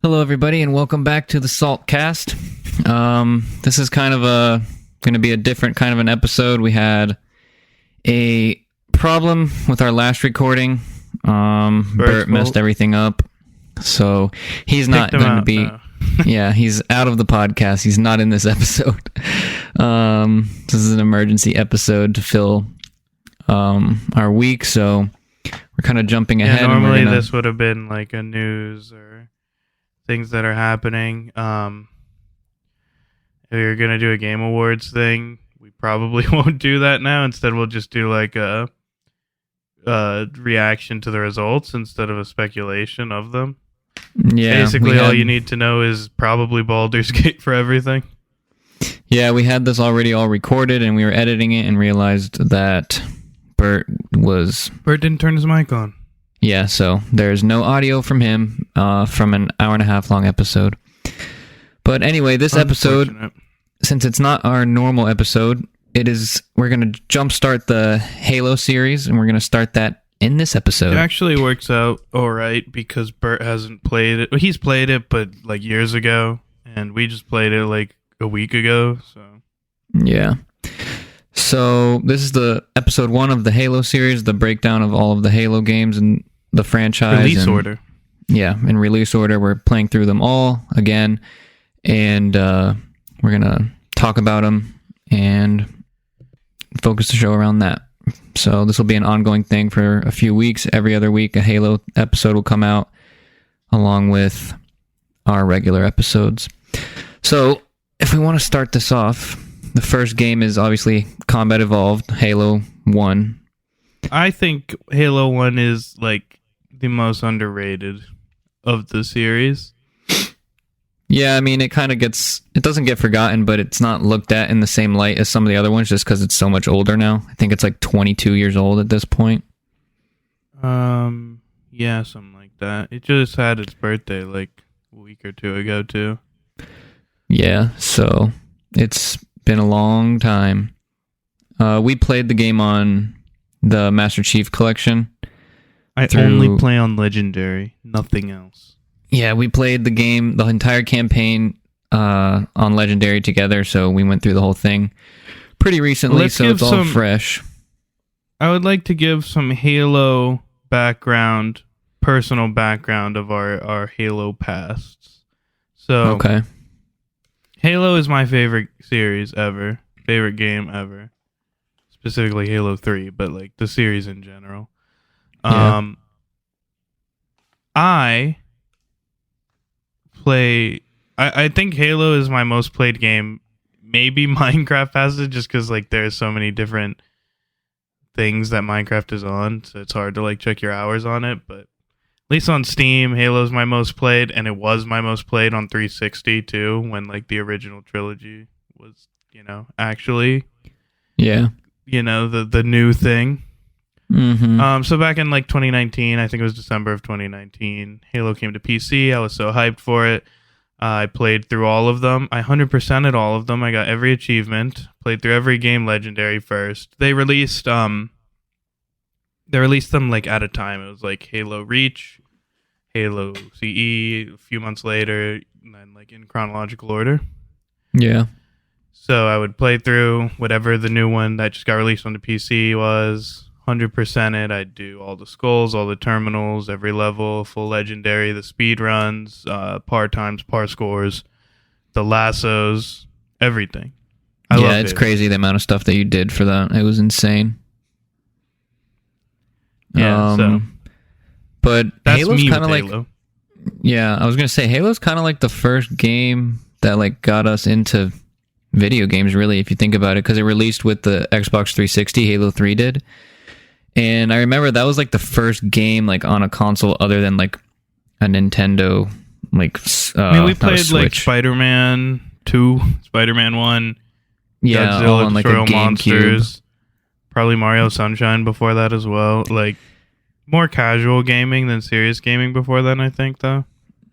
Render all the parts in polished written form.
Hello, everybody, and welcome back to the Saltcast. This is kind of going to be a different kind of an episode. We had a problem with our last recording. Bert messed everything up, so he's not going to be. Yeah, he's out of the podcast. He's not in this episode. This is an emergency episode to fill our week, so we're kind of jumping ahead. Yeah, normally this would have been like a news or things that are happening. If you're going to do a Game Awards thing, we probably won't do that now. Instead, we'll just do like a reaction to the results instead of a speculation of them. Yeah, basically all you need to know is probably Baldur's Gate for everything. Yeah, we had this already all recorded, and we were editing it and realized that Bert didn't turn his mic on. Yeah, so there's no audio from him from an hour and a half long episode. But anyway, this episode, since it's not our normal episode, we're going to jumpstart the Halo series, and we're going to start that in this episode. It actually works out all right because Bert hasn't played it. He's played it, but like years ago, and we just played it like a week ago. So yeah. So this is the episode 1 of the Halo series, the breakdown of all of the Halo games and the franchise. Release order. Yeah, in release order. We're playing through them all again, and we're going to talk about them and focus the show around that. So this will be an ongoing thing for a few weeks. Every other week, a Halo episode will come out along with our regular episodes. So if we want to start this off, the first game is obviously Combat Evolved, Halo 1. I think Halo 1 is like the most underrated of the series. Yeah, I mean, it doesn't get forgotten, but it's not looked at in the same light as some of the other ones just because it's so much older now. I think it's like 22 years old at this point. Yeah, something like that. It just had its birthday like a week or two ago, too. Yeah, so it's been a long time. We played the game on the Master Chief Collection. I only play on Legendary, nothing else. Yeah, we played the game, the entire campaign on Legendary together, so we went through the whole thing pretty recently, so it's all fresh. I would like to give some Halo background, personal background of our Halo pasts. So, okay. Halo is my favorite series ever, favorite game ever. Specifically Halo 3, but like the series in general. Yeah. I think Halo is my most played game. Maybe Minecraft has it just because like there's so many different things that Minecraft is on, so it's hard to like check your hours on it. But at least on Steam, Halo is my most played, and it was my most played on 360 too, when like the original trilogy was, actually, yeah, the new thing. Mm-hmm. So back in like 2019, I think it was December of 2019, Halo came to PC. I was so hyped for it. I played through all of them. I 100%ed all of them. I got every achievement. Played through every game Legendary first. They released them like at a time. It was like Halo Reach, Halo CE a few months later, and then like in chronological order. Yeah. So I would play through whatever the new one that just got released on the PC was. 100% it. I'd do all the skulls, all the terminals, every level, full Legendary, the speed runs, par times, par scores, the lassos, everything. Yeah, it's crazy the amount of stuff that you did for that. It was insane. Yeah, but that's Halo's kind of like, Halo. Yeah, I was gonna say Halo's kind of like the first game that like got us into video games. Really, if you think about it, because it released with the Xbox 360. Halo 3 did. And I remember that was like the first game like on a console other than like a Nintendo. Like, we played like Spider-Man 2, Spider-Man 1, yeah, Godzilla, on like a Destroy All GameCube. Monsters, probably Mario Sunshine before that as well. Like more casual gaming than serious gaming before then, I think, though.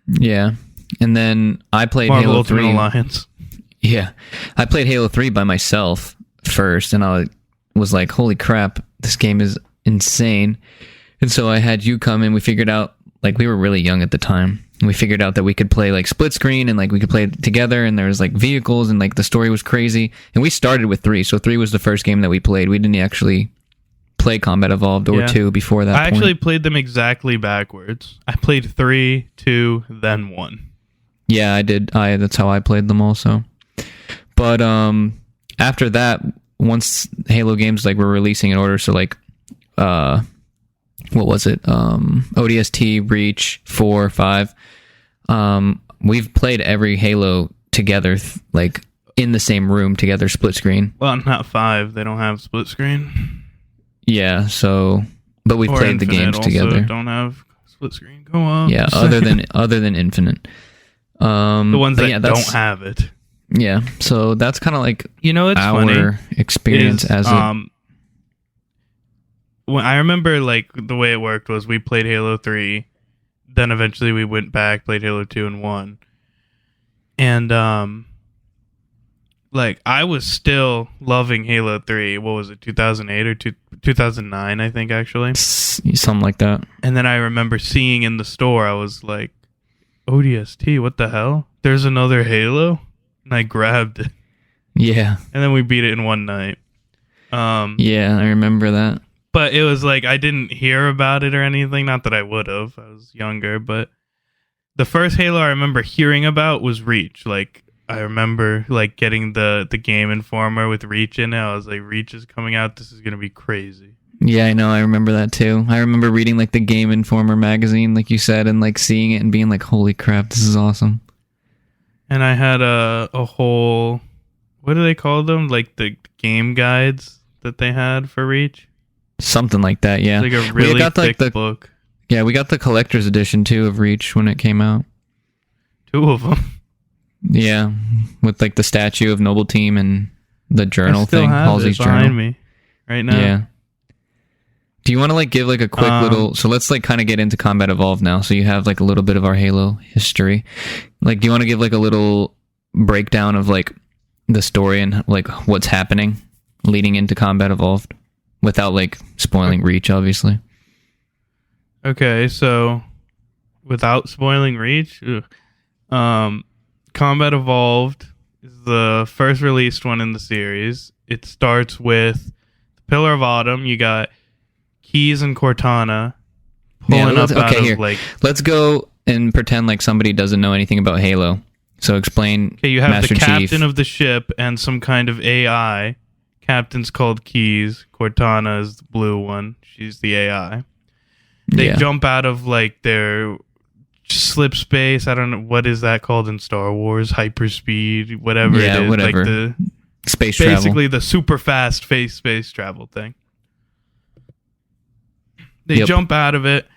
Yeah, and then I played Marvel Halo Ultimate 3. Alliance. Yeah, I played Halo 3 by myself first, and I was like, "Holy crap, this game is insane!" And so I had you come in. We figured out, like, we were really young at the time, we figured out that we could play like split screen and like we could play together, and there was like vehicles and like the story was crazy. And we started with 3, so 3 was the first game that we played. We didn't actually play Combat Evolved or 2 before that. I actually played them exactly backwards. I played 3, 2, then 1. Yeah, I did. That's how I played them also. But after that, once Halo games like were releasing in order, so like what was it? ODST, Reach, 4, 5. We've played every Halo together, like in the same room together, split screen. Well, not 5. They don't have split screen. Yeah, so but we played the games together. Don't have split screen. Go on. Yeah, other than Infinite. The ones that don't have it. Yeah, so that's kind of like it's our funny experience as when I remember like the way it worked was we played Halo 3, then eventually we went back, played Halo 2 and 1. And like I was still loving Halo 3. What was it? 2008 or 2009, I think actually. Something like that. And then I remember seeing in the store, I was like, ODST, what the hell? There's another Halo? And I grabbed it. Yeah. And then we beat it in one night. Yeah, I remember that. But it was like I didn't hear about it or anything. Not that I would have. I was younger. But the first Halo I remember hearing about was Reach. Like I remember like getting the Game Informer with Reach in it. I was like, Reach is coming out. This is gonna be crazy. Yeah, I know. I remember that too. I remember reading like the Game Informer magazine, like you said, and like seeing it and being like, "Holy crap, this is awesome!" And I had a whole, what do they call them? Like the game guides that they had for Reach. Something like that, yeah. It's like a really thick book. Yeah, we got the collector's edition too of Reach when it came out. 2 of them. Yeah, with like the statue of Noble Team and the journal thing, Halsey's journal behind me right now. Yeah. Do you want to like give like a quick little? So let's like kind of get into Combat Evolved now. So you have like a little bit of our Halo history. Like, do you want to give like a little breakdown of like the story and like what's happening leading into Combat Evolved? Without like spoiling Reach, obviously. Okay, so without spoiling Reach, Combat Evolved is the first released one in the series. It starts with the Pillar of Autumn. You got Keyes and Cortana pulling up out of like. Let's go and pretend like somebody doesn't know anything about Halo. So explain. Okay, you have Master the captain Chief. of the ship and some kind of AI. Captain's called Keyes. Cortana is the blue one. She's the AI. They jump out of like their slip space. I don't know, what is that called in Star Wars? Hyperspeed, whatever it is. Whatever. Like the Space travel. Basically the super fast space travel thing. They jump out of it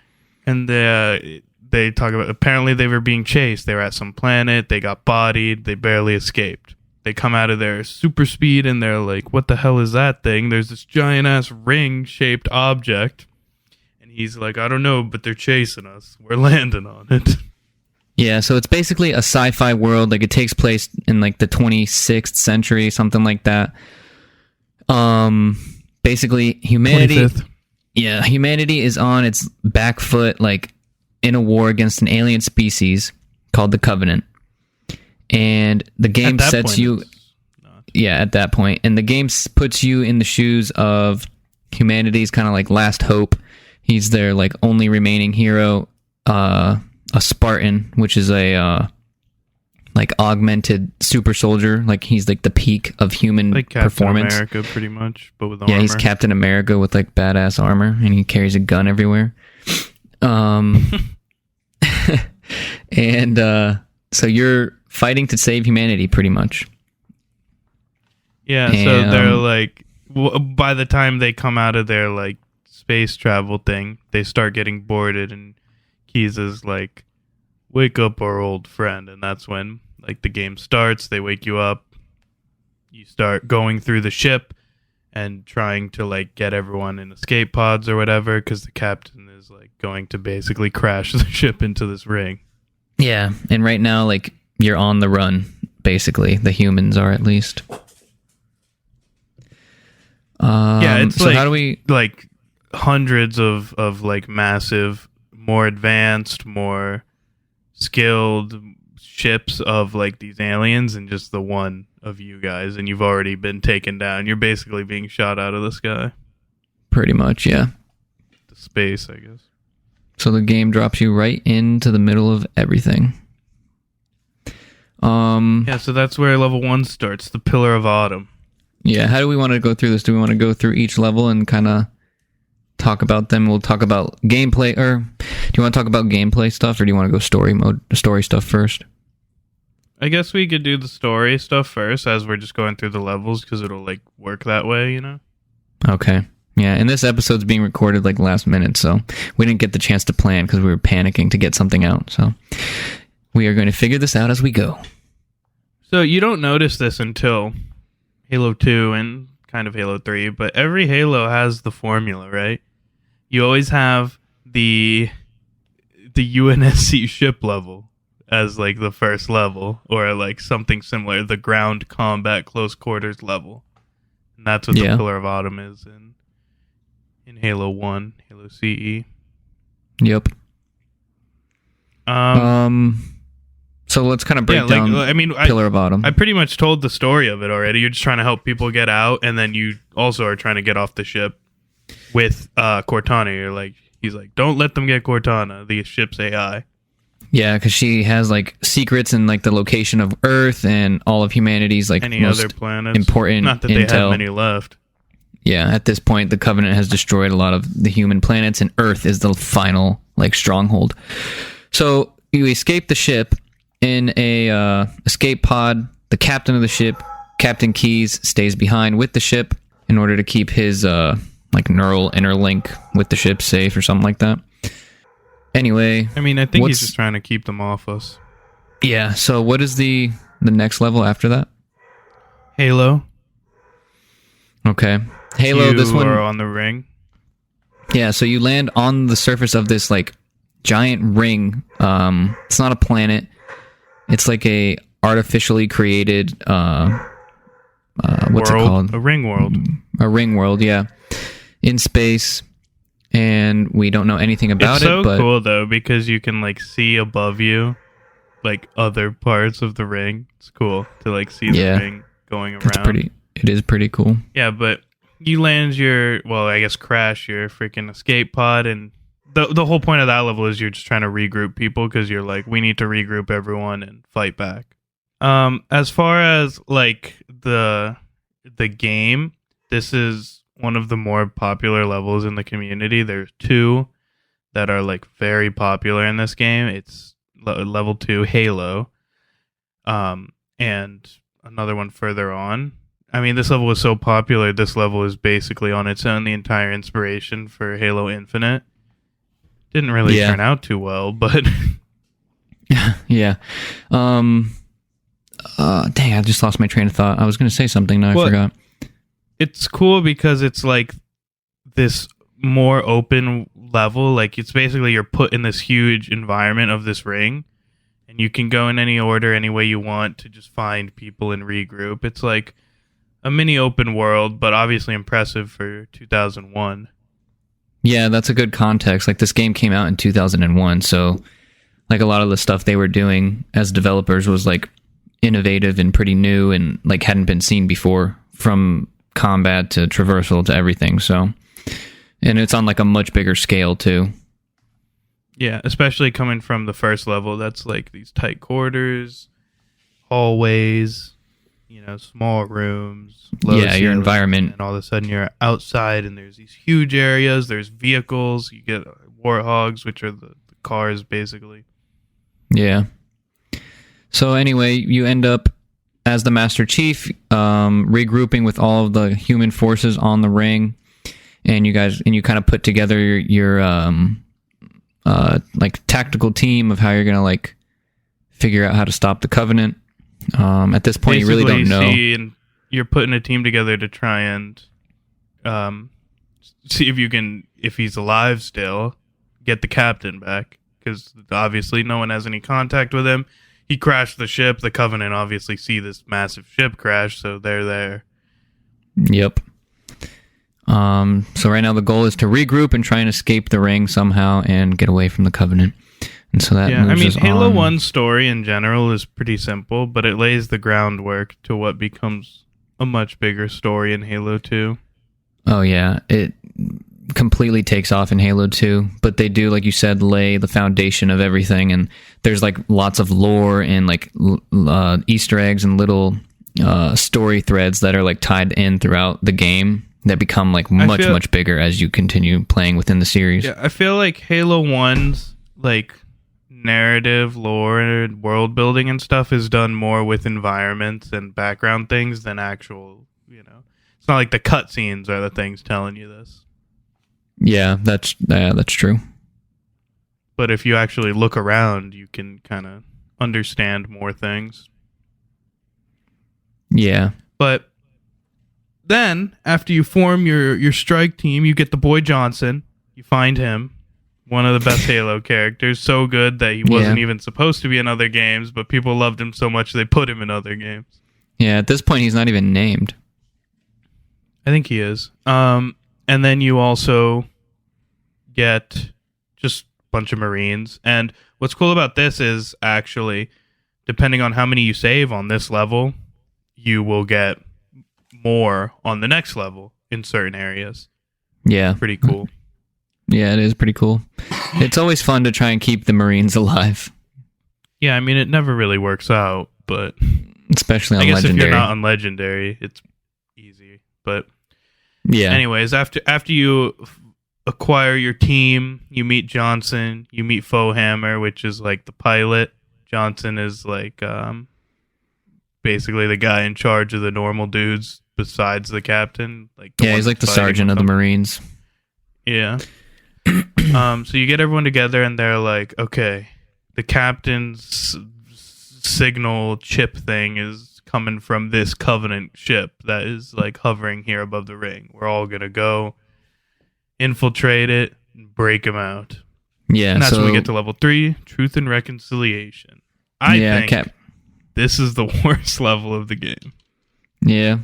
and they talk about, apparently they were being chased. They were at some planet. They got bodied. They barely escaped. They come out of their super speed and they're like, what the hell is that thing? There's this giant ass ring shaped object. And he's like, I don't know, but they're chasing us. We're landing on it. Yeah, so it's basically a sci-fi world. Like it takes place in like the 26th century, something like that. Basically humanity. 25th. Yeah, humanity is on its back foot, like in a war against an alien species called the Covenant. And the game sets you... Yeah, at that point. And the game puts you in the shoes of humanity's kind of like last hope. He's their like only remaining hero, a Spartan, which is a like augmented super soldier. Like he's like the peak of human like Captain performance. America, pretty much, but with armor. Yeah, he's Captain America with like badass armor, and he carries a gun everywhere. And so you're fighting to save humanity, pretty much. Yeah, so they're like, by the time they come out of their like space travel thing, they start getting boarded, and Keyes is like, wake up our old friend. And that's when like the game starts. They wake you up. You start going through the ship and trying to like get everyone in escape pods or whatever, because the captain is like going to basically crash the ship into this ring. Yeah, and right now like you're on the run, basically. The humans are, at least. Yeah, it's so like, how do we like hundreds of like massive, more advanced, more skilled ships of like these aliens and just the one of you guys, and you've already been taken down. You're basically being shot out of the sky. Pretty much, yeah. To space, I guess. So the game drops you right into the middle of everything. Yeah, so that's where level 1 starts, the Pillar of Autumn. Yeah, how do we want to go through this? Do we want to go through each level and kind of talk about them? We'll talk about gameplay, or do you want to talk about gameplay stuff, or do you want to go story stuff first? I guess we could do the story stuff first as we're just going through the levels, because it'll like work that way, you know? Okay. Yeah, and this episode's being recorded like last minute, so we didn't get the chance to plan because we were panicking to get something out. So we are going to figure this out as we go. So you don't notice this until Halo 2 and kind of Halo 3, but every Halo has the formula, right? You always have the UNSC ship level as like the first level, or like something similar, the ground combat close quarters level. And that's what the Pillar of Autumn is in Halo 1, Halo CE. Yep. So let's kind of break down Pillar of Autumn. I pretty much told the story of it already. You're just trying to help people get out, and then you also are trying to get off the ship with Cortana. He's like, don't let them get Cortana, the ship's AI. Yeah, because she has like secrets and like the location of Earth and all of humanity's like any most other planets. Important Not that they intel. have many left. Yeah, at this point, the Covenant has destroyed a lot of the human planets, and Earth is the final like stronghold. So you escape the ship in a escape pod. The captain of the ship, Captain Keyes, stays behind with the ship in order to keep his like neural interlink with the ship safe or something like that. Anyway, I mean, I think he's just trying to keep them off us. Yeah. So what is the next level after that? Halo. Okay. Halo. This one are on the ring. Yeah. So you land on the surface of this like giant ring. It's not a planet. It's like a artificially created what's world, it called? A ring world. A ring world, yeah. In space, and we don't know anything about it's so it. But cool though, because you can like see above you, like other parts of the ring. It's cool to like see the ring going around. It is pretty cool. Yeah, but you land crash your freaking escape pod, and the whole point of that level is you're just trying to regroup people, because you're like, we need to regroup everyone and fight back. As far as like the game, this is one of the more popular levels in the community. There's 2 that are like very popular in this game. It's level 2 Halo, and another one further on. I mean, this level was so popular. This level is basically on its own the entire inspiration for Halo Infinite. Didn't really turn out too well, but yeah. Dang, I just lost my train of thought. I was going to say something, now I forgot. It's cool because it's like this more open level. Like, it's basically you're put in this huge environment of this ring, and you can go in any order, any way you want to just find people and regroup. It's like a mini open world, but obviously impressive for 2001. Yeah, that's a good context. Like, this game came out in 2001, so like a lot of the stuff they were doing as developers was like innovative and pretty new and like hadn't been seen before, from combat to traversal to everything. So, and it's on like a much bigger scale too. Yeah, especially coming from the first level. That's like these tight quarters, hallways, small rooms. Your environment. And all of a sudden you're outside and there's these huge areas. There's vehicles. You get warthogs, which are the cars, basically. Yeah. So anyway, you end up as the Master Chief, regrouping with all of the human forces on the ring, and you kind of put together your like tactical team of how you're gonna like figure out how to stop the Covenant. At this point, basically, you really don't know. And you're putting a team together to try and see if he's alive still, get the captain back, because obviously no one has any contact with him. He crashed the ship. The Covenant obviously see this massive ship crash, so they're there. Yep. So right now the goal is to regroup and try and escape the ring somehow and get away from the Covenant. And so that moves us Halo on. 1's story in general is pretty simple, but it lays the groundwork to what becomes a much bigger story in Halo 2. Oh, yeah. It completely takes off in Halo 2, but they do, like you said, lay the foundation of everything, and there's like lots of lore and like Easter eggs and little story threads that are like tied in throughout the game that become like much bigger as you continue playing within the series. Yeah, I feel like Halo 1's like narrative, lore, and world building and stuff is done more with environments and background things than actual, it's not like the cutscenes are the things telling you this. Yeah, that's true. But if you actually look around, you can kind of understand more things. Yeah. But then, after you form your strike team, you get the boy Johnson. You find him. One of the best Halo characters. So good that he wasn't even supposed to be in other games, but people loved him so much they put him in other games. Yeah, at this point, he's not even named. I think he is. And then you also get just a bunch of Marines. And what's cool about this is actually, depending on how many you save on this level, you will get more on the next level in certain areas. Yeah. Pretty cool. Yeah, it is pretty cool. It's always fun to try and keep the Marines alive. Yeah, I mean, it never really works out, but... Especially on Legendary. I guess Legendary. if you're not on Legendary, it's easy. But yeah. Anyways, after you acquire your team, you meet Johnson, you meet Foehammer, which is like the pilot. Johnson is like basically the guy in charge of the normal dudes besides the captain. He's like the sergeant of the Marines. Yeah. So you get everyone together and they're like, okay, the captain's signal chip thing is coming from this Covenant ship that is like hovering here above the ring. We're all going to go infiltrate it and break them out. Yeah. And that's when we get to level 3, Truth and Reconciliation. I think this is the worst level of the game. Yeah.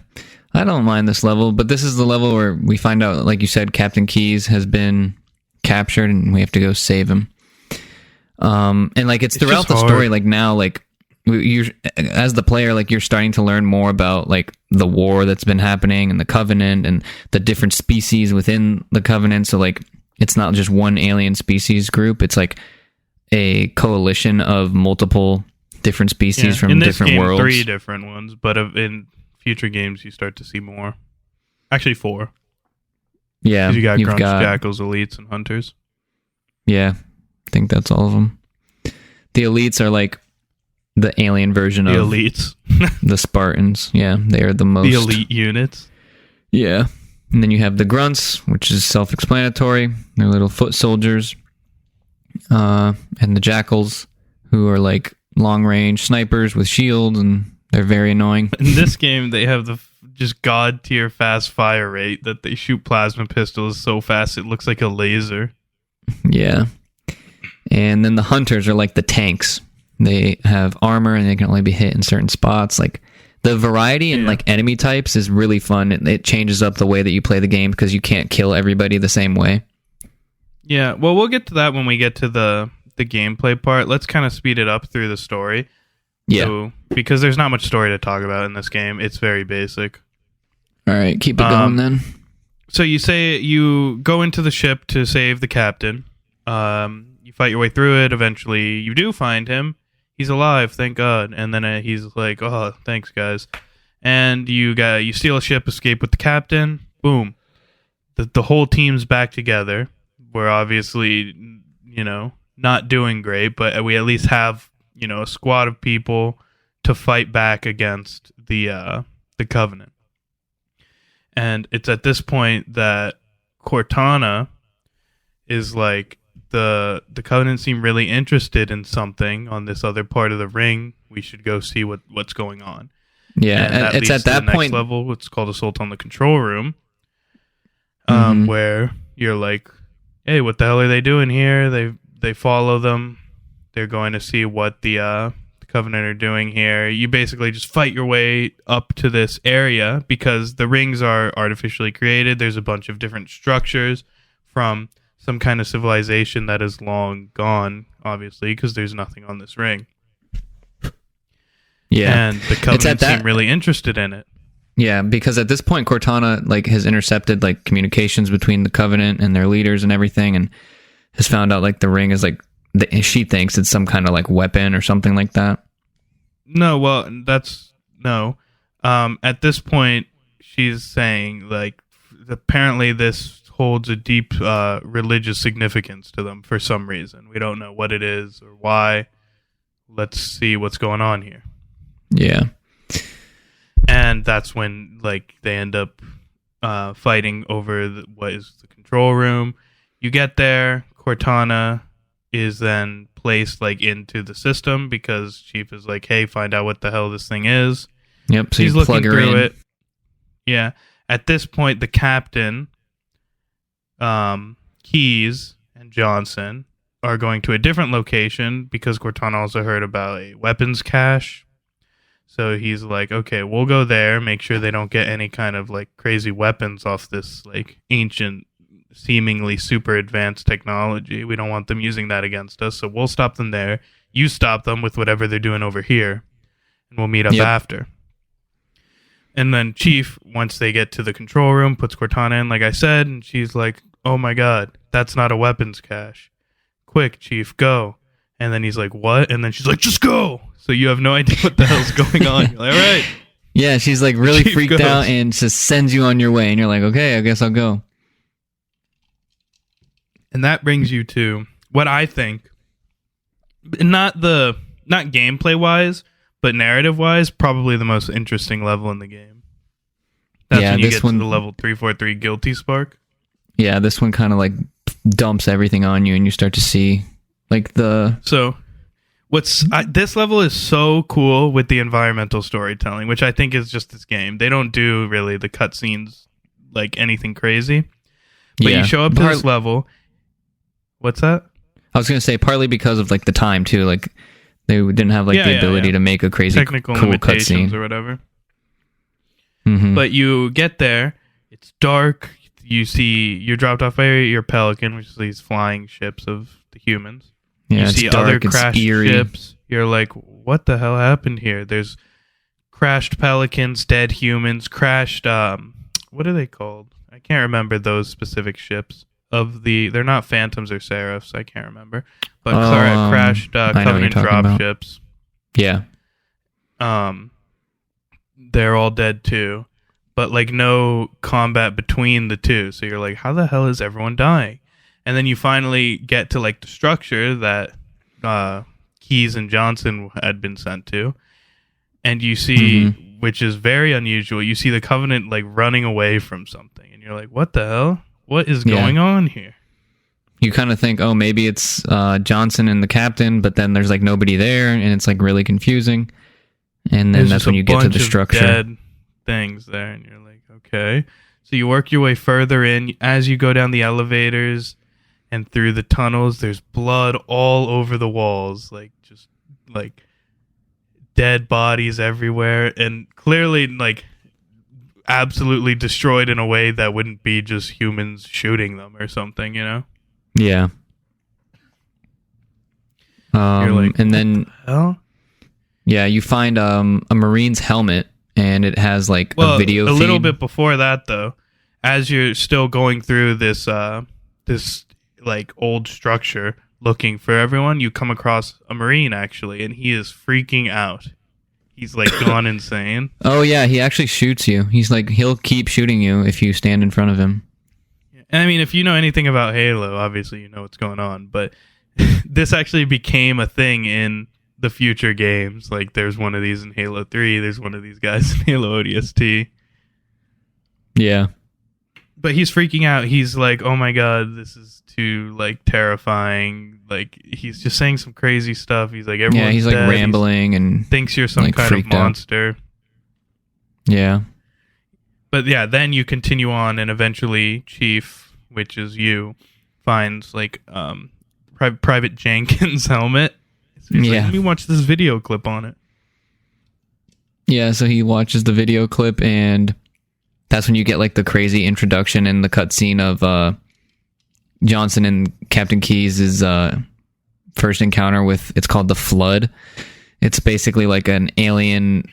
I don't mind this level, but this is the level where we find out, like you said, Captain Keyes has been captured and we have to go save him. And like it's throughout the story, like now, like you as the player, like you're starting to learn more about like the war that's been happening and the Covenant and the different species within the Covenant. So like it's not just one alien species group; it's like a coalition of multiple different species from different worlds. 3 different ones, but in future games you start to see more. Actually 4. Yeah, you got Grunts, Jackals, Elites, and Hunters. Yeah, I think that's all of them. The Elites are like the alien version of Elites. The Spartans. Yeah, they are the most... The elite units. Yeah. And then you have the Grunts, which is self-explanatory. They're little foot soldiers. And the Jackals, who are like long-range snipers with shields, and they're very annoying. In this game, they have the just god-tier fast fire rate that they shoot plasma pistols so fast it looks like a laser. Yeah. And then the Hunters are like the tanks. They have armor and they can only be hit in certain spots. Like the variety in like enemy types is really fun. It changes up the way that you play the game because you can't kill everybody the same way. Yeah, well, we'll get to that when we get to the gameplay part. Let's kind of speed it up through the story. Yeah. So, because there's not much story to talk about in this game. It's very basic. All right, keep it going then. So you go into the ship to save the captain. You fight your way through it. Eventually, you do find him. He's alive, thank God. And then he's like, "Oh, thanks, guys." And you steal a ship, escape with the captain. Boom. The whole team's back together. We're obviously, not doing great, but we at least have, a squad of people to fight back against the Covenant. And it's at this point that Cortana is like, the Covenant seem really interested in something on this other part of the ring. We should go see what's going on. Yeah, and it's at that point. Next level, it's called Assault on the Control Room, where you're like, hey, what the hell are they doing here? They follow them. They're going to see what the Covenant are doing here. You basically just fight your way up to this area because the rings are artificially created. There's a bunch of different structures from some kind of civilization that is long gone, obviously, because there's nothing on this ring. Yeah. And the Covenant seem really interested in it. Yeah, because at this point, Cortana like has intercepted like communications between the Covenant and their leaders and everything, and has found out like the ring is like she thinks it's some kind of like weapon or something like that. No, well, that's no. At this point, she's saying like apparently this holds a deep religious significance to them for some reason. We don't know what it is or why. Let's see what's going on here. Yeah. And that's when like they end up fighting over what is the control room. You get there, Cortana is then placed like into the system because Chief is like, hey, find out what the hell this thing is. Yep, so he's you plug looking her through in. it. Yeah. At this point, the captain, Keyes, and Johnson are going to a different location because Cortana also heard about a weapons cache. So he's like, okay, we'll go there, make sure they don't get any kind of like crazy weapons off this like ancient, seemingly super advanced technology. We don't want them using that against us, so we'll stop them there. You stop them with whatever they're doing over here, and we'll meet up after. And then Chief, once they get to the control room, puts Cortana in, like I said, and she's like, oh my god, that's not a weapons cache. Quick, Chief, go. And then he's like, what? And then she's like, just go! So you have no idea what the hell's going on. You're like, all right. Yeah, she's like really Chief freaked goes. out and just sends you on your way. And you're like, okay, I guess I'll go. And that brings you to what I think, not gameplay wise, but narrative wise, probably the most interesting level in the game. That's when you get to the level 343 Guilty Spark. Yeah, this one kind of like dumps everything on you, and you start to see like the. So, this level is so cool with the environmental storytelling, which I think is just this game. They don't do really the cutscenes like anything crazy, but you show up to this level. What's that? I was going to say partly because of like the time too. Like they didn't have like the ability to make a crazy technical cool limitations cutscene or whatever. Mm-hmm. But you get there, it's dark. You're dropped off by your Pelican, which is these flying ships of the humans. Yeah, you it's see dark, other it's crashed eerie. ships. You're like, what the hell happened here? There's crashed Pelicans, dead humans, crashed. What are they called? I can't remember those specific ships. They're not Phantoms or Seraphs. I can't remember. But crashed Covenant dropships. Yeah. They're all dead too. But like no combat between the two. So you're like, how the hell is everyone dying? And then you finally get to like the structure that Keyes and Johnson had been sent to. And you see, which is very unusual, you see the Covenant like running away from something. And you're like, what the hell? What is going on here? You kind of think, oh, maybe it's Johnson and the captain, but then there's like nobody there, and it's like really confusing. And then that's when you get to the structure. Dead things there, and you're like, okay. So you work your way further in. As you go down the elevators and through the tunnels, there's blood all over the walls, like just like dead bodies everywhere, and clearly like absolutely destroyed in a way that wouldn't be just humans shooting them or something, you know? Yeah. You're like, and then hell? Yeah, you find a Marine's helmet, and it has like a video feed. A little bit before that, though, as you're still going through this this like old structure looking for everyone, you come across a Marine actually, and he is freaking out. He's like gone insane. Oh yeah, he actually shoots you. He's like, he'll keep shooting you if you stand in front of him. And I mean, if you know anything about Halo, obviously you know what's going on, but this actually became a thing in the future games. Like there's one of these in Halo 3, there's one of these guys in Halo ODST. Yeah. But he's freaking out. He's like, oh my god, this is too like terrifying. Like he's just saying some crazy stuff. He's like, everyone's he's like dead. rambling and thinks you're some like, kind of monster. Out. Yeah. But yeah, then you continue on, and eventually Chief, which is you, finds like Private Jenkins' helmet. So he's like, let me watch this video clip on it. Yeah, so he watches the video clip, and that's when you get like the crazy introduction and the cutscene of Johnson and Captain Keyes' first encounter with, it's called the Flood. It's basically like an alien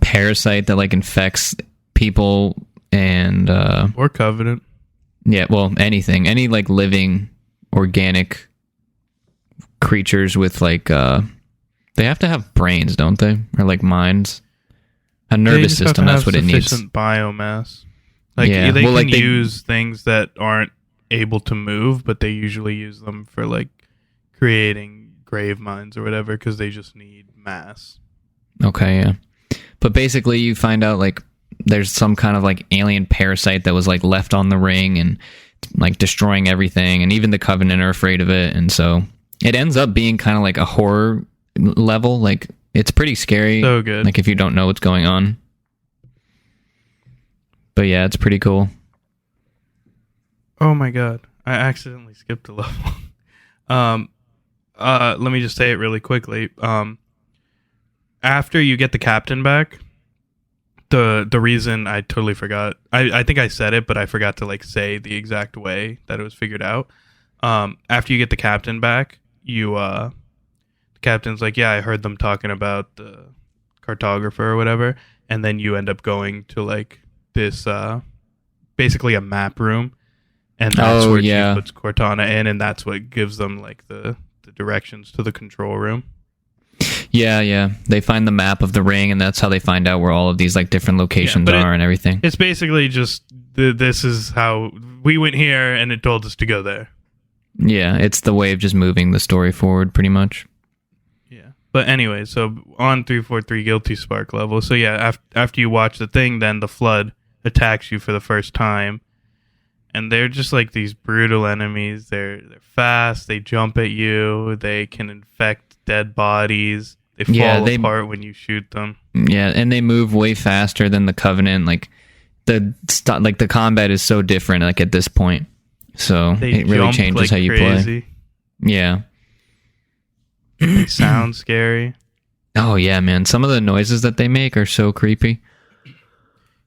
parasite that like infects people and or Covenant. Yeah, well, anything, any like living organic creatures with like they have to have brains, don't they? Or like minds, a nervous system. That's what it needs. Sufficient biomass. Like yeah. they well, can like use things that aren't able to move, but they usually use them for like creating grave mines or whatever because they just need mass. Okay, yeah. But basically, you find out like there's some kind of like alien parasite that was like left on the ring and like destroying everything, and even the Covenant are afraid of it, and so it ends up being kind of like a horror level. Like it's pretty scary. So good. Like if you don't know what's going on. But yeah, it's pretty cool. Oh my god, I accidentally skipped a level. Let me just say it really quickly. After you get the captain back, the reason I totally forgot. I think I said it, but I forgot to like say the exact way that it was figured out. After you get the captain back, the captain's like, yeah, I heard them talking about the cartographer or whatever, and then you end up going to like this basically a map room, and that's where Chief puts Cortana in, and that's what gives them like the directions to the control room. Yeah. They find the map of the ring, and that's how they find out where all of these like different locations are and everything. It's basically just this is how we went here, and it told us to go there. Yeah, it's the way of just moving the story forward, pretty much. Yeah, but anyway, so on 343 Guilty Spark level. So yeah, after you watch the thing, then the Flood attacks you for the first time, and they're just like these brutal enemies. They're fast. They jump at you. They can infect dead bodies. They fall apart when you shoot them. Yeah, and they move way faster than the Covenant. Like the combat is so different. Like at this point, so it really changes like how you play. Yeah, they sound scary. Oh yeah, man! Some of the noises that they make are so creepy.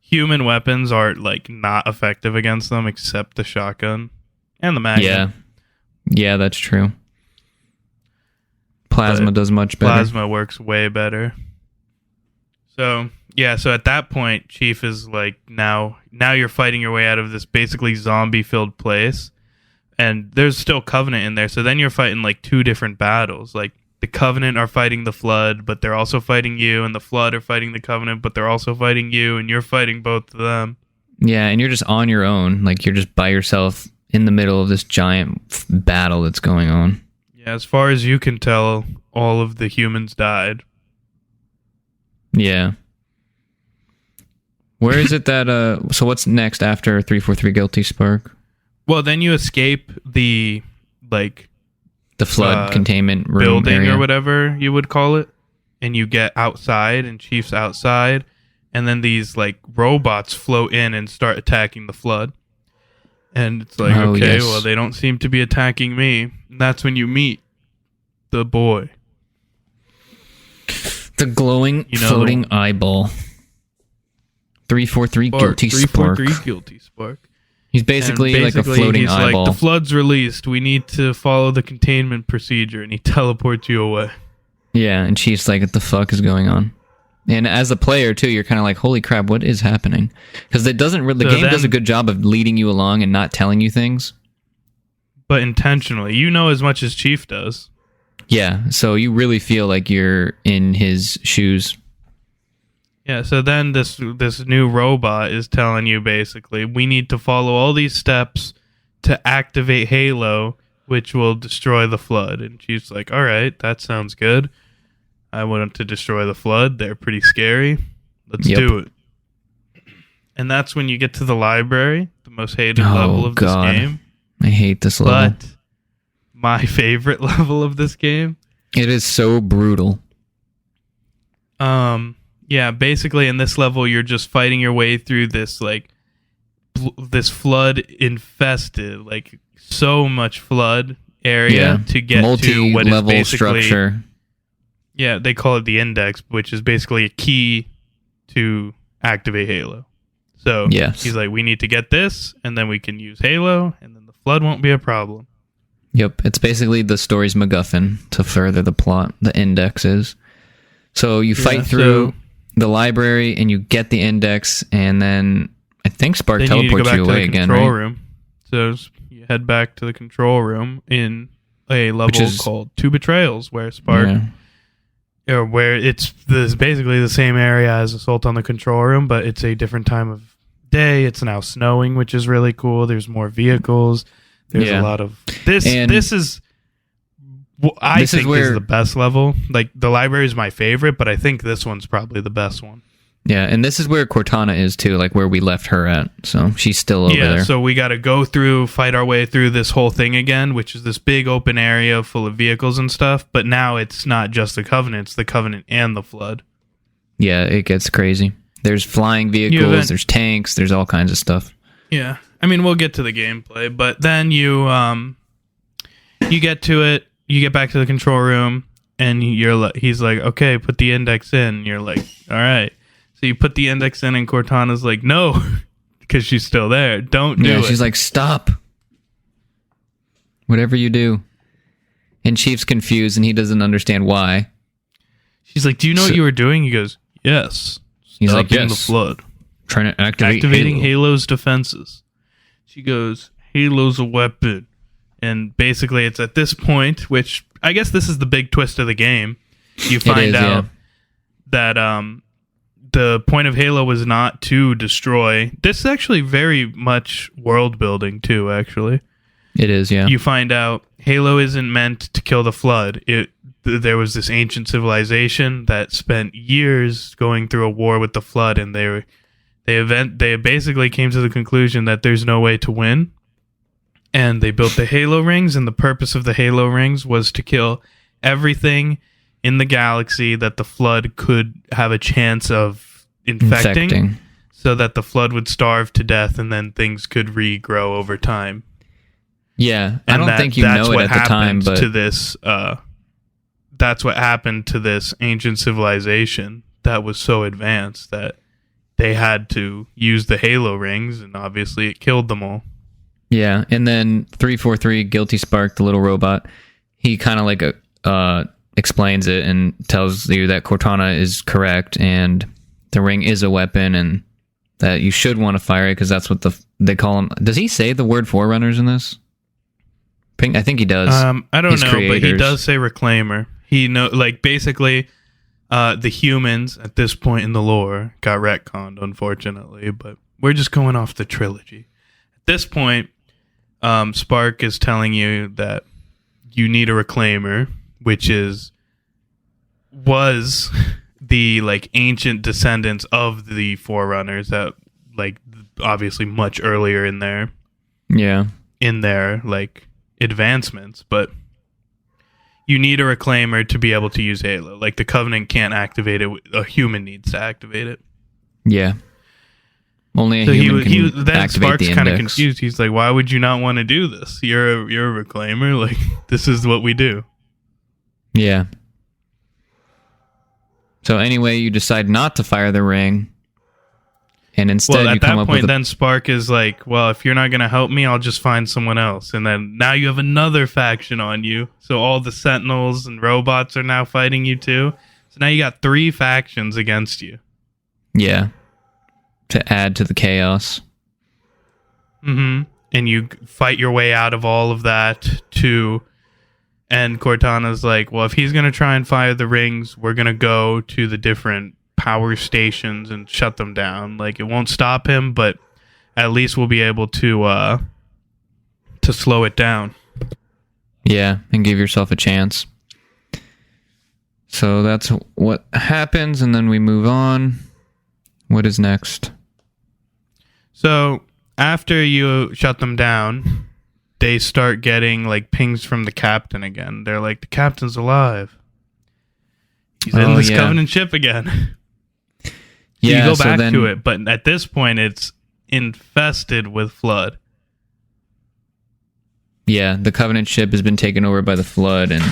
Human weapons are like not effective against them except the shotgun and the Magnum. Yeah, that's true. Plasma does much better. Plasma works way better. So at that point, Chief is like, now you're fighting your way out of this basically zombie-filled place, and there's still Covenant in there. So then you're fighting like two different battles. Like the Covenant are fighting the Flood, but they're also fighting you, and the Flood are fighting the Covenant, but they're also fighting you, and you're fighting both of them. Yeah, and you're just on your own. Like you're just by yourself in the middle of this giant battle that's going on. Yeah, as far as you can tell, all of the humans died. Yeah. Where is it that so what's next after 343 Guilty Spark? Well, then you escape the Flood containment room building area, or whatever you would call it, and you get outside, and Chief's outside, and then these like robots float in and start attacking the Flood. And it's like, well, they don't seem to be attacking me. And that's when you meet the boy. The glowing, floating eyeball. 343 Guilty Spark. 343 Guilty Spark. He's basically like a floating eyeball. Like, the Flood's released. We need to follow the containment procedure. And he teleports you away. Yeah, and Chief's like, what the fuck is going on? And as a player, too, you're kind of like, holy crap, what is happening? Because the game does a good job of leading you along and not telling you things. But intentionally. You know as much as Chief does. Yeah, so you really feel like you're in his shoes. Yeah, so then this new robot is telling you basically, we need to follow all these steps to activate Halo, which will destroy the Flood. And Chief's like, all right, that sounds good. I want to destroy the Flood. They're pretty scary. Let's do it. And that's when you get to the library, the most hated level of this game. I hate this level. But my favorite level of this game. It is so brutal. Yeah, basically in this level, you're just fighting your way through this like this flood infested, like so much flood area to get to what is basically structure. Yeah, they call it the index, which is basically a key to activate Halo. So he's like, we need to get this, and then we can use Halo, and then the flood won't be a problem. Yep, it's basically the story's MacGuffin to further the plot. The index is. So you fight through the library and you get the index, and then I think Spark teleports you away again, right? Room. So you head back to the control room in a level called Two Betrayals, where Spark, or where it's basically the same area as Assault on the Control Room, but it's a different time of day. It's now snowing, which is really cool. There's more vehicles. There's a lot of this. And this is. I think this is the best level. Like, the library is my favorite, but I think this one's probably the best one. Yeah, and this is where Cortana is too, like where we left her at. So she's still over there. Yeah, so we got to fight our way through this whole thing again, which is this big open area full of vehicles and stuff. But now it's not just the Covenant, it's the Covenant and the Flood. Yeah, it gets crazy. There's flying vehicles, there's tanks, there's all kinds of stuff. Yeah, I mean, we'll get to the gameplay, but then you get to it. You get back to the control room, and he's like, okay, put the index in. You're like, all right. So you put the index in, and Cortana's like, no, because she's still there. Don't do it. She's like, stop. Whatever you do. And Chief's confused, and he doesn't understand why. She's like, do you know what you were doing? He goes, yes. He's like, yes. The Flood. Trying to activating Halo's defenses. She goes, Halo's a weapon. And basically, it's at this point, which I guess this is the big twist of the game. You find out that the point of Halo was not to destroy. This is actually very much world building too. Actually, it is. Yeah, you find out Halo isn't meant to kill the Flood. There was this ancient civilization that spent years going through a war with the Flood, and they basically came to the conclusion that there's no way to win. And they built the Halo rings, and the purpose of the Halo rings was to kill everything in the galaxy that the Flood could have a chance of infecting. So that the Flood would starve to death, and then things could regrow over time. Yeah, I don't think you know it at the time, but that's what happened to this ancient civilization that was so advanced that they had to use the Halo rings, and obviously it killed them all. Yeah, and then 343, Guilty Spark, the little robot, he kind of like explains it and tells you that Cortana is correct and the ring is a weapon and that you should want to fire it because that's what they call them. Does he say the word Forerunners in this? I think he does. I don't know, but he does say Reclaimer. Basically, the humans at this point in the lore got retconned, unfortunately, but we're just going off the trilogy. At this point, Spark is telling you that you need a Reclaimer, which was the ancient descendants of the Forerunners that obviously much earlier in their advancements, but you need a Reclaimer to be able to use Halo. Like, the Covenant can't activate it; a human needs to activate it. Yeah. Only a human can then activate Spark's the index. Kind of confused. He's like, "Why would you not want to do this? You're a Reclaimer. Like, this is what we do." Yeah. So anyway, you decide not to fire the ring, and instead you come up with. Then Spark is like, "Well, if you're not going to help me, I'll just find someone else." And then now you have another faction on you. So all the Sentinels and robots are now fighting you too. So now you got 3 factions against you. Yeah. To add to the chaos. Mm-hmm. And you fight your way out of all of that too. And Cortana's like, well, if he's going to try and fire the rings, we're going to go to the different power stations and shut them down. Like, it won't stop him, but at least we'll be able to slow it down. Yeah, and give yourself a chance. So that's what happens, and then we move on. What is next? So, after you shut them down, they start getting, pings from the captain again. They're like, the captain's alive. He's in this Covenant ship again. So you go back to it, but at this point, it's infested with Flood. Yeah, the Covenant ship has been taken over by the Flood, and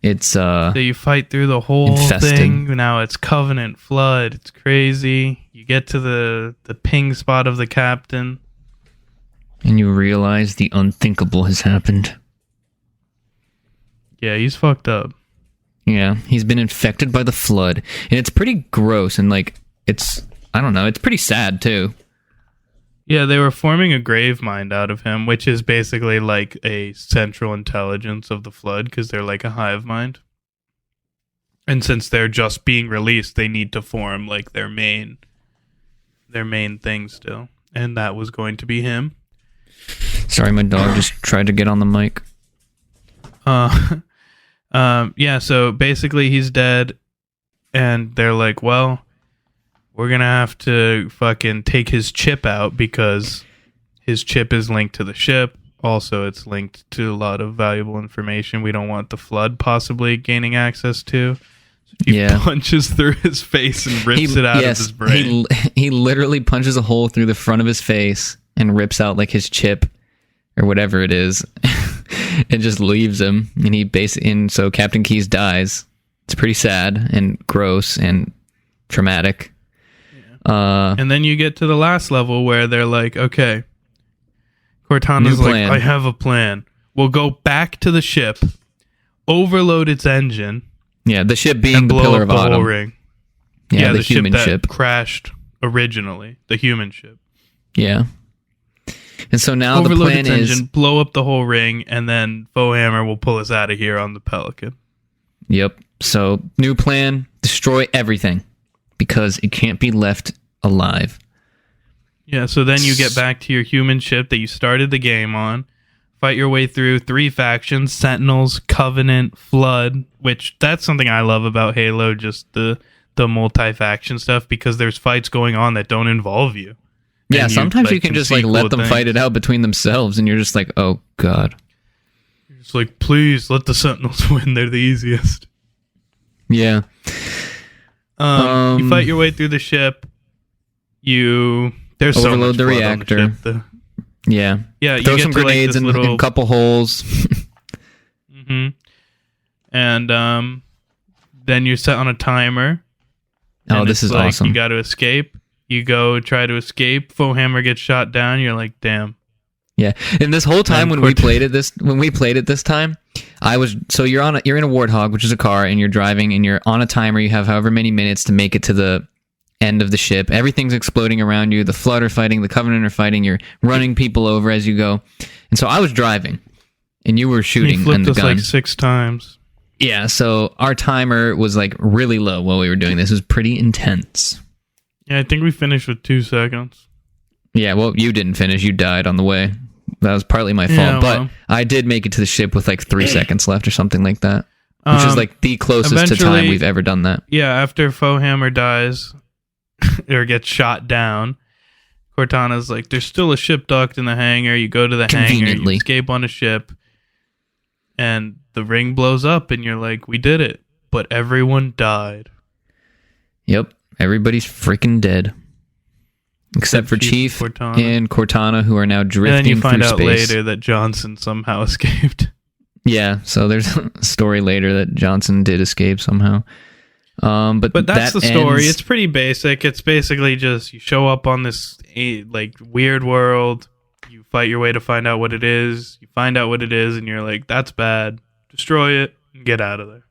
it's so you fight through the whole thing. Now it's Covenant, Flood. It's crazy. You get to the ping spot of the captain, and you realize the unthinkable has happened. Yeah, he's fucked up. Yeah, he's been infected by the flood. And it's pretty gross and like I don't know, it's pretty sad too. Yeah, they were forming a grave mind out of him, which is basically like a central intelligence of the flood because they're like a hive mind. And since they're just being released, they need to form like their main thing still. And that was going to be him. Sorry, my dog just tried to get on the mic. Yeah, so basically he's dead, and they're like, well, we're gonna have to fucking take his chip out because his chip is linked to the ship. Also, it's linked to a lot of valuable information we don't want the flood possibly gaining access to. So he punches through his face and rips it out of his brain. He literally punches a hole through the front of his face and rips out like his chip or whatever it is. And just leaves him, and so Captain Keyes dies. It's pretty sad and gross and traumatic. Yeah. And then you get to the last level where they're like, okay, Cortana's like, I have a plan. We'll go back to the ship, overload its engine. Yeah, the ship being the Pillar of Autumn. Whole ring. Yeah, the human ship that crashed originally, the human ship. Yeah. And so now overload the plan its is engine, blow up the whole ring, and then Foehammer will pull us out of here on the Pelican. Yep. So new plan: destroy everything because it can't be left alive. Yeah. So then you get back to your human ship that you started the game on, fight your way through 3 factions: Sentinels, Covenant, Flood. Which that's something I love about Halo, just the multi-faction stuff, because there's fights going on that don't involve you. Yeah, sometimes you can just like let them fight it out between themselves, and you're just like, oh god. You're just like, please let the Sentinels win. They're the easiest. Yeah. You fight your way through the ship. There's so much the blood reactor. On the ship, yeah. You throw get some to, grenades like, in a couple holes. Mm-hmm. And then you're set on a timer. Oh, this is awesome. You got to escape. You go try to escape. Foehammer gets shot down. You're like, damn. Yeah, and this whole time when we played it this time, you're in a Warthog, which is a car, and you're driving, and you're on a timer. You have however many minutes to make it to the end of the ship. Everything's exploding around you. The Flood are fighting. The Covenant are fighting. You're running people over as you go. And so I was driving, and you were shooting. You flipped the us gun. like 6 times. Yeah, so our timer was like really low while we were doing this. It was pretty intense. Yeah, I think we finished with 2 seconds. Yeah, well, you didn't finish. You died on the way. That was partly my fault, but I did make it to the ship with like 3 seconds left or something like that, which is like the closest to time we've ever done that. Yeah, after Foehammer dies or gets shot down, Cortana's like, there's still a ship docked in the hangar. You go to the hangar, you escape on a ship, and the ring blows up, and you're like, we did it, but everyone died. Yep, everybody's freaking dead. Except for Chief and Cortana, who are now drifting through space. And then you find out later that Johnson somehow escaped. Yeah, so there's a story later that Johnson did escape somehow. But that's the story. It's pretty basic. It's basically just you show up on this like weird world, you fight your way to find out what it is, you find out what it is, and you're like, that's bad. Destroy it and get out of there.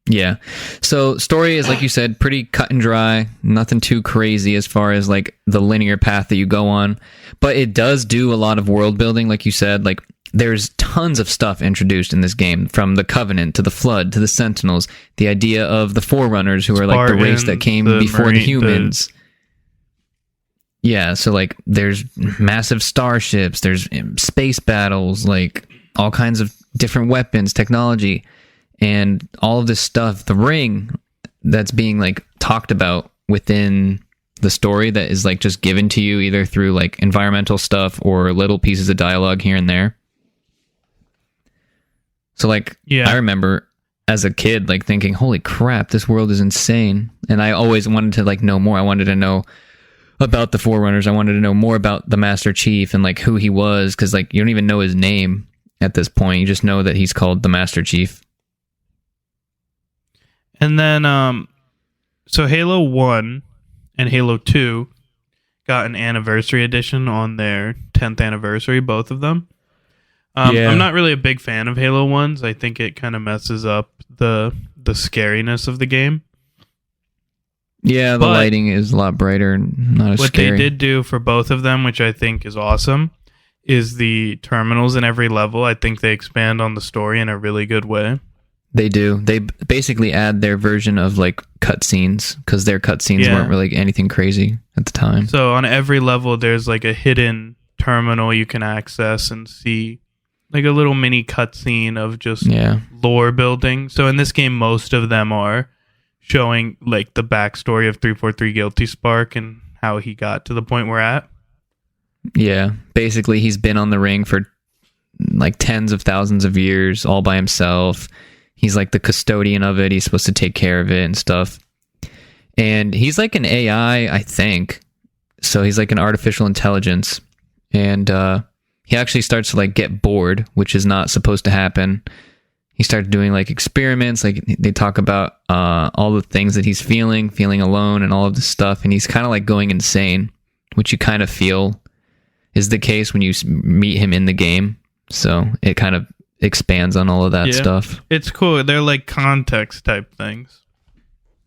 Yeah. So story is, like you said, pretty cut and dry. Nothing too crazy as far as like the linear path that you go on. But it does do a lot of world building, like you said. Like there's tons of stuff introduced in this game, from the Covenant to the Flood to the Sentinels. The idea of the Forerunners, who are like the race that came before the humans. Yeah, so like there's massive starships, there's space battles, like all kinds of different weapons, technology. And all of this stuff, the ring that's being like talked about within the story that is like just given to you either through like environmental stuff or little pieces of dialogue here and there. So like, I remember as a kid, like thinking, holy crap, this world is insane. And I always wanted to like know more. I wanted to know about the Forerunners. I wanted to know more about the Master Chief and like who he was. 'Cause like you don't even know his name at this point. You just know that he's called the Master Chief. And then, so Halo 1 and Halo 2 got an anniversary edition on their 10th anniversary, both of them. I'm not really a big fan of Halo 1s. I think it kind of messes up the scariness of the game. Yeah, the lighting is a lot brighter and not as scary. What they did do for both of them, which I think is awesome, is the terminals in every level. I think they expand on the story in a really good way. They do. They basically add their version of like cutscenes, because their cutscenes weren't really anything crazy at the time. So on every level, there's like a hidden terminal you can access and see like a little mini cutscene of just lore building. So in this game, most of them are showing like the backstory of 343 Guilty Spark and how he got to the point we're at. Yeah, basically he's been on the ring for like tens of thousands of years all by himself. He's like the custodian of it. He's supposed to take care of it and stuff. And he's like an AI, I think. So he's like an artificial intelligence. And he actually starts to like get bored, which is not supposed to happen. He started doing like experiments. Like they talk about all the things that he's feeling alone and all of this stuff. And he's kind of like going insane, which you kind of feel is the case when you meet him in the game. So it kind of expands on all of that stuff. It's cool. They're like context type things.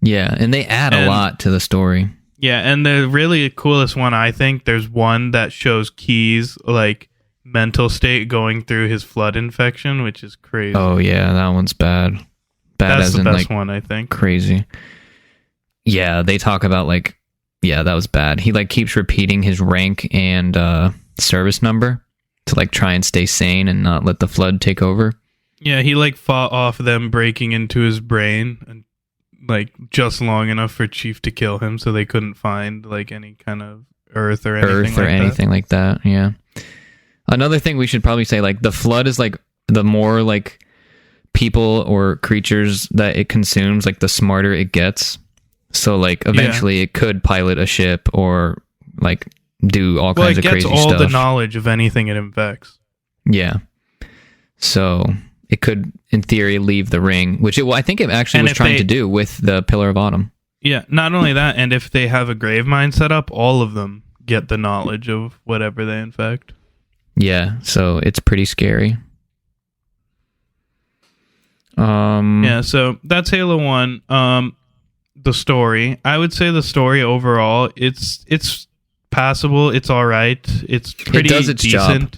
Yeah, and they add a lot to the story. Yeah, and the really coolest one, I think, there's one that shows Key's like mental state going through his flood infection, which is crazy. Oh yeah, that one's bad. That's as the in best like one, I think. Crazy. Yeah, they talk about like, yeah, that was bad. He like keeps repeating his rank and service number to like try and stay sane and not let the flood take over. Yeah, he like fought off them breaking into his brain and like just long enough for Chief to kill him, so they couldn't find like any kind of earth or anything like that. Yeah. Another thing we should probably say, like the flood is like the more like people or creatures that it consumes, like the smarter it gets. So like eventually it could pilot a ship or like do all kinds of crazy stuff. It gets all the knowledge of anything it infects. Yeah. So it could, in theory, leave the ring, which I think it actually was trying to do with the Pillar of Autumn. Yeah, not only that, and if they have a grave mine set up, all of them get the knowledge of whatever they infect. Yeah, so it's pretty scary. Yeah, so that's Halo 1. The story. I would say the story overall, it's passable, it's alright. It's pretty decent. Job.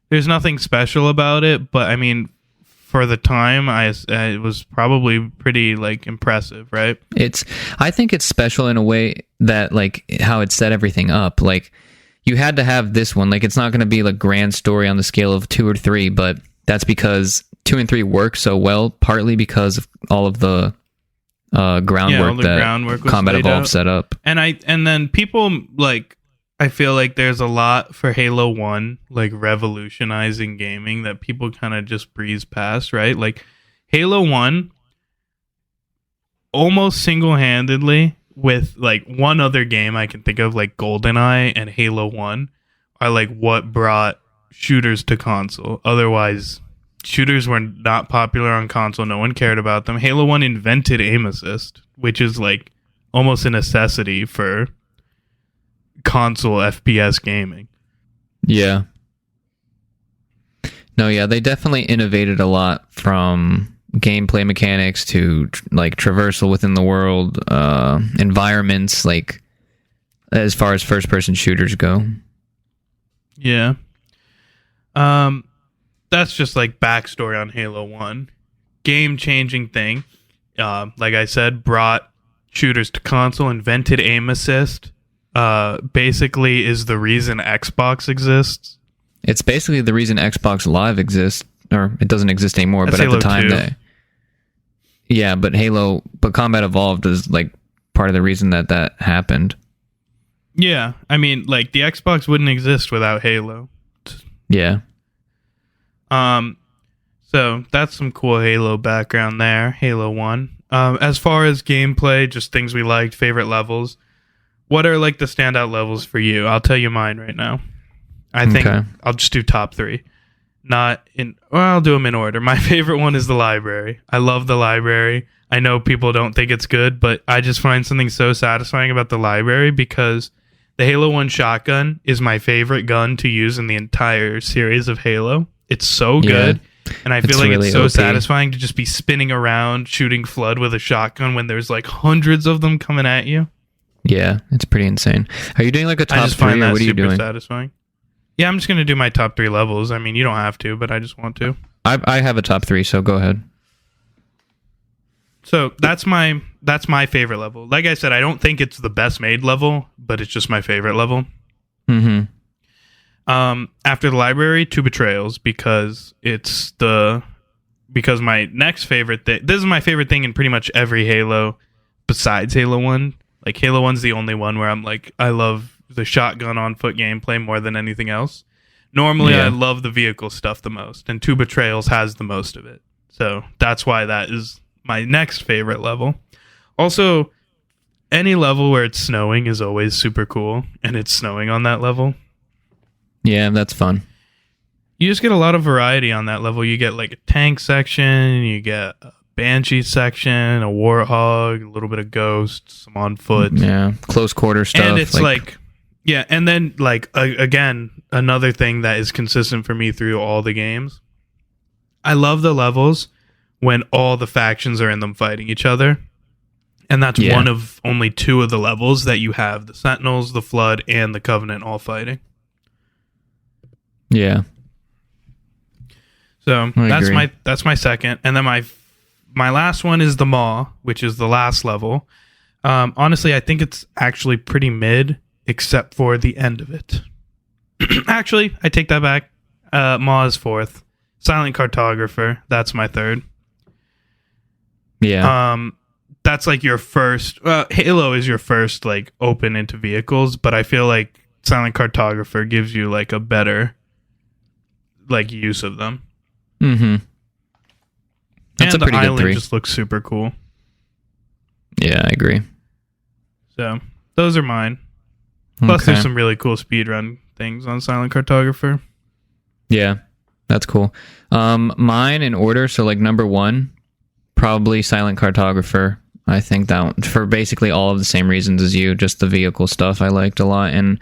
There's nothing special about it, but I mean, for the time, it was probably pretty like impressive, right? I think it's special in a way that like how it set everything up. Like you had to have this one. Like it's not going to be like grand story on the scale of 2 or 3, but that's because 2 and 3 work so well, partly because of all of the groundwork that Combat Evolved set up. And then people like, I feel like there's a lot for Halo 1, like revolutionizing gaming that people kind of just breeze past, right? Like Halo 1 almost single-handedly, with like one other game I can think of, like GoldenEye and Halo 1, are like what brought shooters to console. Otherwise, shooters were not popular on console. No one cared about them. Halo 1 invented aim assist, which is like almost a necessity for console FPS gaming. Yeah. No, yeah, they definitely innovated a lot from gameplay mechanics to like traversal within the world, environments, like as far as first-person shooters go. Yeah. That's just like backstory on Halo 1. Game-changing thing. Like I said, brought shooters to console, invented aim assist. Basically is the reason Xbox exists. It's basically the reason Xbox Live exists, or it doesn't exist anymore. That's but Halo at the time 2. But Combat Evolved is like part of the reason that happened. Yeah, I mean, like the Xbox wouldn't exist without Halo. Yeah. So that's some cool Halo background there. Halo 1. As far as gameplay, just things we liked, favorite levels. What are like the standout levels for you? I'll tell you mine right now. I think I'll just do top 3. I'll do them in order. My favorite one is the library. I love the library. I know people don't think it's good, but I just find something so satisfying about the library because the Halo 1 shotgun is my favorite gun to use in the entire series of Halo. It's so good. And I feel like really it's so OP. satisfying to just be spinning around shooting Flood with a shotgun when there's like hundreds of them coming at you. Yeah, it's pretty insane. Are you doing like a I top just find three, or that what are you super doing? satisfying. Yeah, I'm just going to do my top 3 levels. I mean, you don't have to, but I just want to. I have a top 3, so go ahead. So that's my favorite level. Like I said, I don't think it's the best made level, but it's just my favorite level. Mm-hmm. After the library, 2 betrayals, because my next favorite thing. This is my favorite thing in pretty much every Halo, besides Halo 1. Like Halo 1's the only one where I'm like, I love the shotgun on foot gameplay more than anything else. Normally, I love the vehicle stuff the most, and 2 betrayals has the most of it. So that's why that is my next favorite level. Also, any level where it's snowing is always super cool, and it's snowing on that level. Yeah, that's fun. You just get a lot of variety on that level. You get like a tank section, you get a Banshee section, a Warthog, a little bit of Ghosts, some on foot. Yeah, close quarter stuff. And it's like yeah, and then like again, another thing that is consistent for me through all the games. I love the levels when all the factions are in them fighting each other. And that's one of only 2 of the levels that you have the Sentinels, the Flood, and the Covenant all fighting. Yeah. So that's my second. And then my last one is the Maw, which is the last level. Honestly, I think it's actually pretty mid, except for the end of it. Actually, I take that back. Maw is 4th. Silent Cartographer, that's my 3rd. Yeah. That's like your first. Halo is your first like open into vehicles, but I feel like Silent Cartographer gives you like a better like use of them. Mm-hmm. That's and a pretty the good island 3. just looks super cool. Yeah, I agree. So those are mine. Plus, there's some really cool speedrun things on Silent Cartographer. Yeah, that's cool. Mine in order, so like number 1, probably Silent Cartographer. I think that one, for basically all of the same reasons as you, just the vehicle stuff I liked a lot, and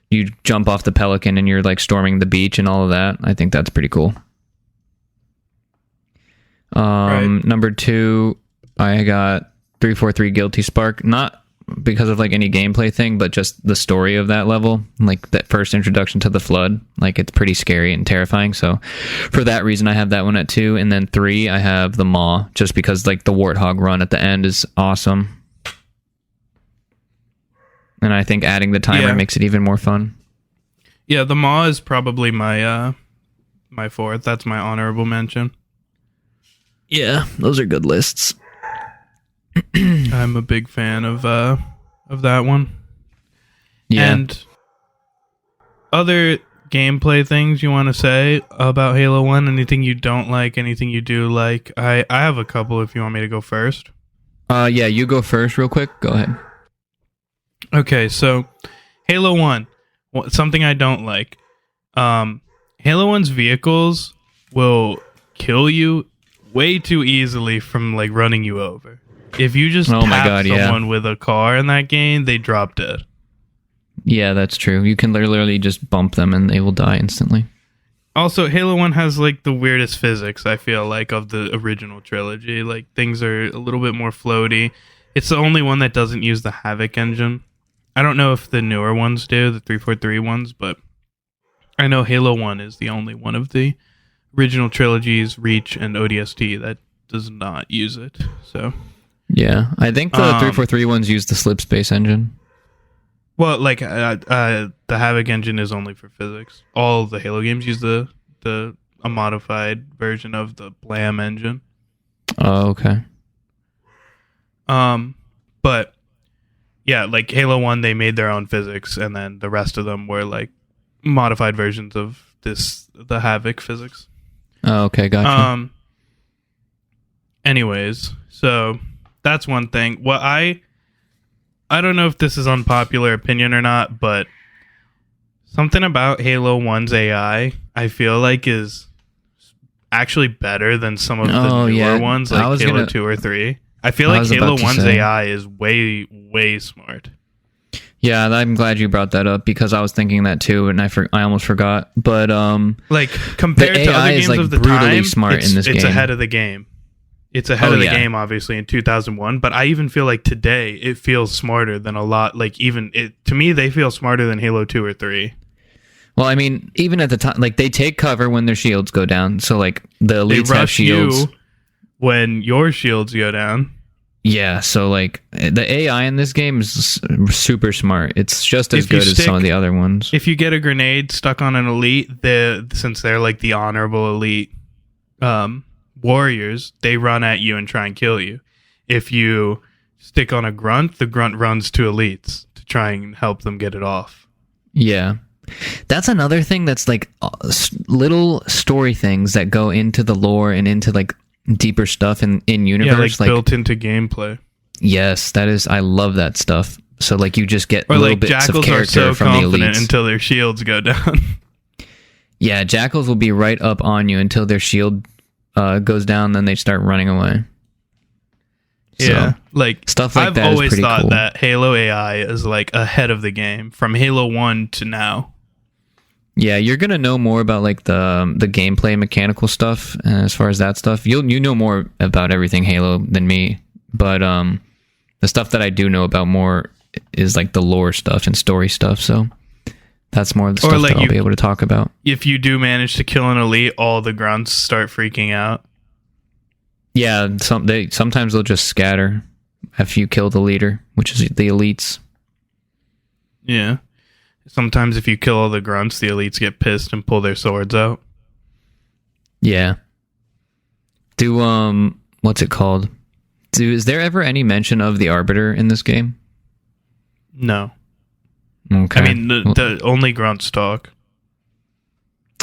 you jump off the Pelican and you're like storming the beach and all of that. I think that's pretty cool. Right. Number 2, I got 343 Guilty Spark, not because of like any gameplay thing, but just the story of that level, like that first introduction to the Flood. Like it's pretty scary and terrifying, so for that reason I have that one at 2. And then 3, I have the Maw, just because like the Warthog run at the end is awesome, and I think adding the timer makes it even more fun. Yeah, the Maw is probably my my 4th. That's my honorable mention. Yeah, those are good lists. I'm a big fan of that one. Yeah. And other gameplay things you want to say about Halo 1? Anything you don't like? Anything you do like? I have a couple if you want me to go first. Yeah, you go first real quick. Go ahead. Okay, so Halo 1, something I don't like. Halo 1's vehicles will kill you way too easily from like running you over. If you just tap someone with a car in that game, they drop dead. Yeah, that's true. You can literally just bump them and they will die instantly. Also, Halo 1 has like the weirdest physics, I feel like, of the original trilogy. Like things are a little bit more floaty. It's the only one that doesn't use the Havoc engine. I don't know if the newer ones do, the 343 ones, but I know Halo 1 is the only one of the original trilogies, Reach and ODST, that does not use it. So yeah, I think the 343 ones use the Slip Space engine. Well, like the Havoc engine is only for physics. All the Halo games use a modified version of the Blam engine. Oh, okay. But yeah, like Halo 1, they made their own physics, and then the rest of them were like modified versions of the Havoc physics. Oh, okay, gotcha. Anyways, so that's one thing. What I don't know if this is unpopular opinion or not, but something about Halo 1's AI, I feel like is actually better than some of the newer ones, like Halo 2 or 3. I feel like Halo 1's AI is way, way smart. Yeah, I'm glad you brought that up because I was thinking that too, and I almost forgot. But like compared the to AI other games is like of the brutally time, smart in this game. It's ahead of the game. It's ahead Oh, of the yeah. game, obviously, in 2001. But I even feel like today it feels smarter than a lot. Like to me, they feel smarter than Halo 2 or 3. Well, I mean, even at the time, like they take cover when their shields go down. So like the They elites have rush shields. you when your shields go down. Yeah, so like the AI in this game is super smart. It's just as good as some of the other ones. If you get a grenade stuck on an elite, since they're like the honorable elite warriors, they run at you and try and kill you. If you stick on a grunt, the grunt runs to elites to try and help them get it off. Yeah. That's another thing that's like little story things that go into the lore and into like deeper stuff in universe. Yeah, like built into gameplay. Yes, that is. I love that stuff. So like you just get or little like bits jackals of character are so from the confident elites until their shields go down. Yeah, jackals will be right up on you until their shield goes down, then they start running away. Yeah, so, like stuff like I've that is always pretty thought cool. that Halo AI is like ahead of the game from Halo 1 to now. Yeah, you're gonna know more about like the gameplay mechanical stuff as far as that stuff. You know more about everything Halo than me, but the stuff that I do know about more is like the lore stuff and story stuff. So that's more of the stuff that I'll be able to talk about. If you do manage to kill an elite, all the grunts start freaking out. Yeah, sometimes they'll just scatter after you kill the leader, which is the elites. Yeah. Sometimes if you kill all the grunts, the elites get pissed and pull their swords out. Yeah. What's it called? Is there ever any mention of the Arbiter in this game? No. Okay. I mean, the only grunts talk.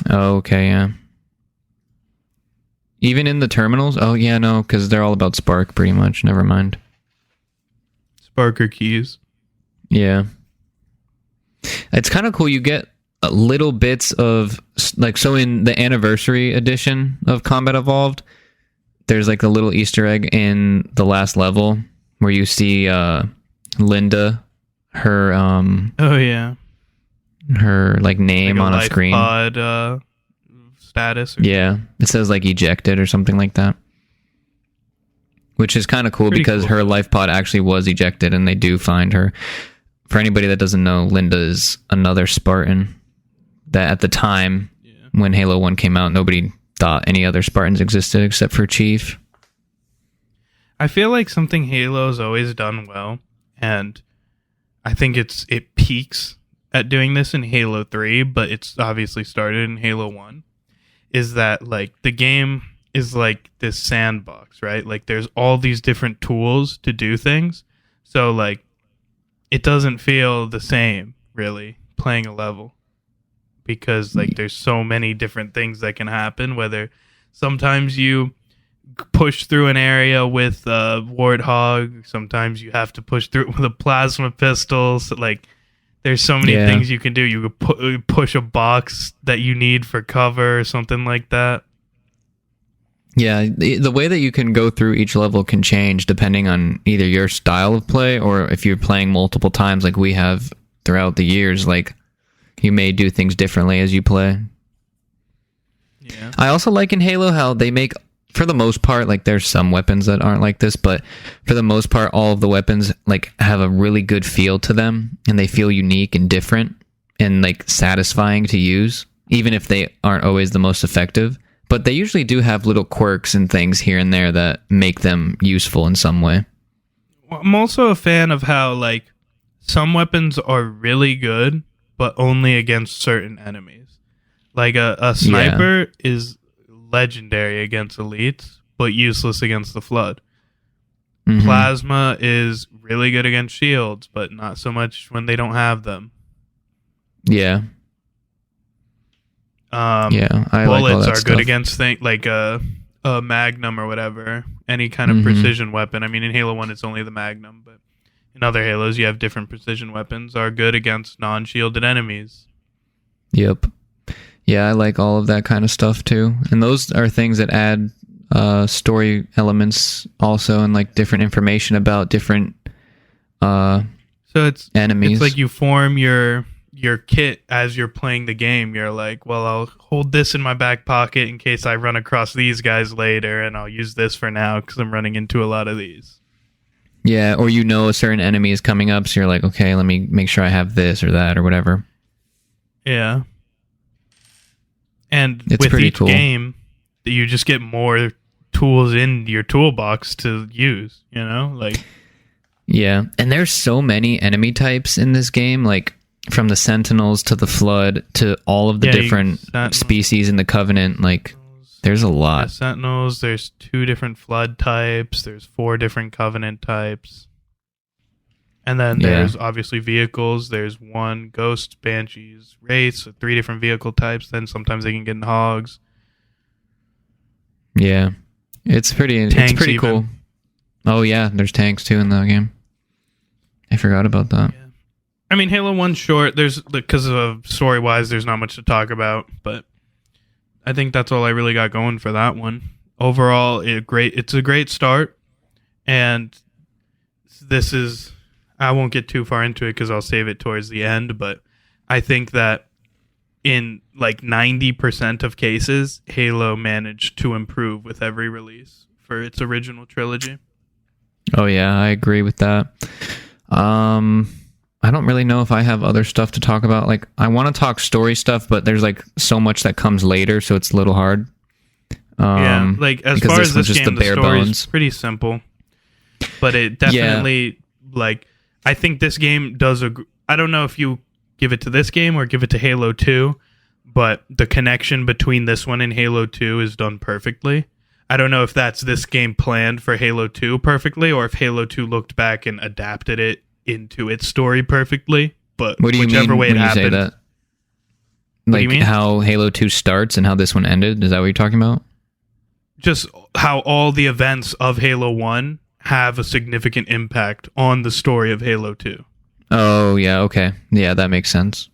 Oh, okay, yeah. Even in the terminals? Oh, yeah, no, because they're all about Spark, pretty much. Never mind. Sparker keys. Yeah. It's kind of cool. You get little bits of, like, so in the anniversary edition of Combat Evolved, there's, like, a little Easter egg in the last level where you see Linda, her, oh, yeah. her, like, name like on a screen. Pod, status. Yeah, it says like ejected or something like that, which is kind of cool because her life pod actually was ejected, and they do find her. For anybody that doesn't know, Linda is another Spartan that at the time when Halo 1 came out, nobody thought any other Spartans existed except for Chief. I feel like something Halo's always done well, and I think it peaks at doing this in Halo 3, but it's obviously started in Halo 1. Is that like the game is like this sandbox, right? Like there's all these different tools to do things. So like it doesn't feel the same really playing a level because like there's so many different things that can happen, whether sometimes you push through an area with a warthog, sometimes you have to push through it with a plasma pistol. So like there's so many things you can do. You could push a box that you need for cover or something like that. Yeah, the way that you can go through each level can change depending on either your style of play or if you're playing multiple times like we have throughout the years. Like, you may do things differently as you play. Yeah. I also like in Halo how they make, for the most part, like there's some weapons that aren't like this, but for the most part, all of the weapons like have a really good feel to them, and they feel unique and different and like satisfying to use, even if they aren't always the most effective. But they usually do have little quirks and things here and there that make them useful in some way. I'm also a fan of how like some weapons are really good, but only against certain enemies. Like a sniper is legendary against elites, but useless against the Flood. Mm-hmm. Plasma is really good against shields, but not so much when they don't have them. Yeah. I bullets like are good against things like a Magnum or whatever, any kind of precision weapon. I mean, in Halo 1, it's only the Magnum, but in other Halos, you have different precision weapons are good against non-shielded enemies. Yep. Yeah, I like all of that kind of stuff too. And those are things that add story elements also, and like different information about different So it's enemies. like you form your kit as you're playing the game. You're like, well, I'll hold this in my back pocket in case I run across these guys later, and I'll use this for now because I'm running into a lot of these. Yeah, or a certain enemy is coming up, so you're like, okay, let me make sure I have this or that or whatever. Yeah. And it's with pretty each cool. game, you just get more tools in your toolbox to use, you know? Like, yeah, and there's so many enemy types in this game, like from the Sentinels to the Flood to all of the different species in the Covenant. Like, there's a lot. Yeah, Sentinels, there's 2 different Flood types, there's 4 different Covenant types. And then there's obviously vehicles. There's 1 Ghosts, Banshees, Wraiths, so 3 different vehicle types. Then sometimes they can get in hogs. Yeah, it's pretty cool. Oh yeah, there's tanks too in the game. I forgot about that. Yeah. I mean, Halo 1's short. There's because of story-wise, there's not much to talk about. But I think that's all I really got going for that one. Overall, it's a great start, and this is. I won't get too far into it because I'll save it towards the end, but I think that in like 90% of cases, Halo managed to improve with every release for its original trilogy. Oh yeah, I agree with that. I don't really know if I have other stuff to talk about. Like, I want to talk story stuff, but there's like so much that comes later, so it's a little hard. Yeah, like as far as this game, the story is pretty simple, but it definitely like. I think this game does I don't know if you give it to this game or give it to Halo 2, but the connection between this one and Halo 2 is done perfectly. I don't know if that's this game planned for Halo 2 perfectly, or if Halo 2 looked back and adapted it into its story perfectly. But what do you whichever mean way it when happened, you say that? Like how Halo 2 starts and how this one ended? Is that what you're talking about? Just how all the events of Halo 1 have a significant impact on the story of Halo 2. Oh, yeah, okay. Yeah, that makes sense.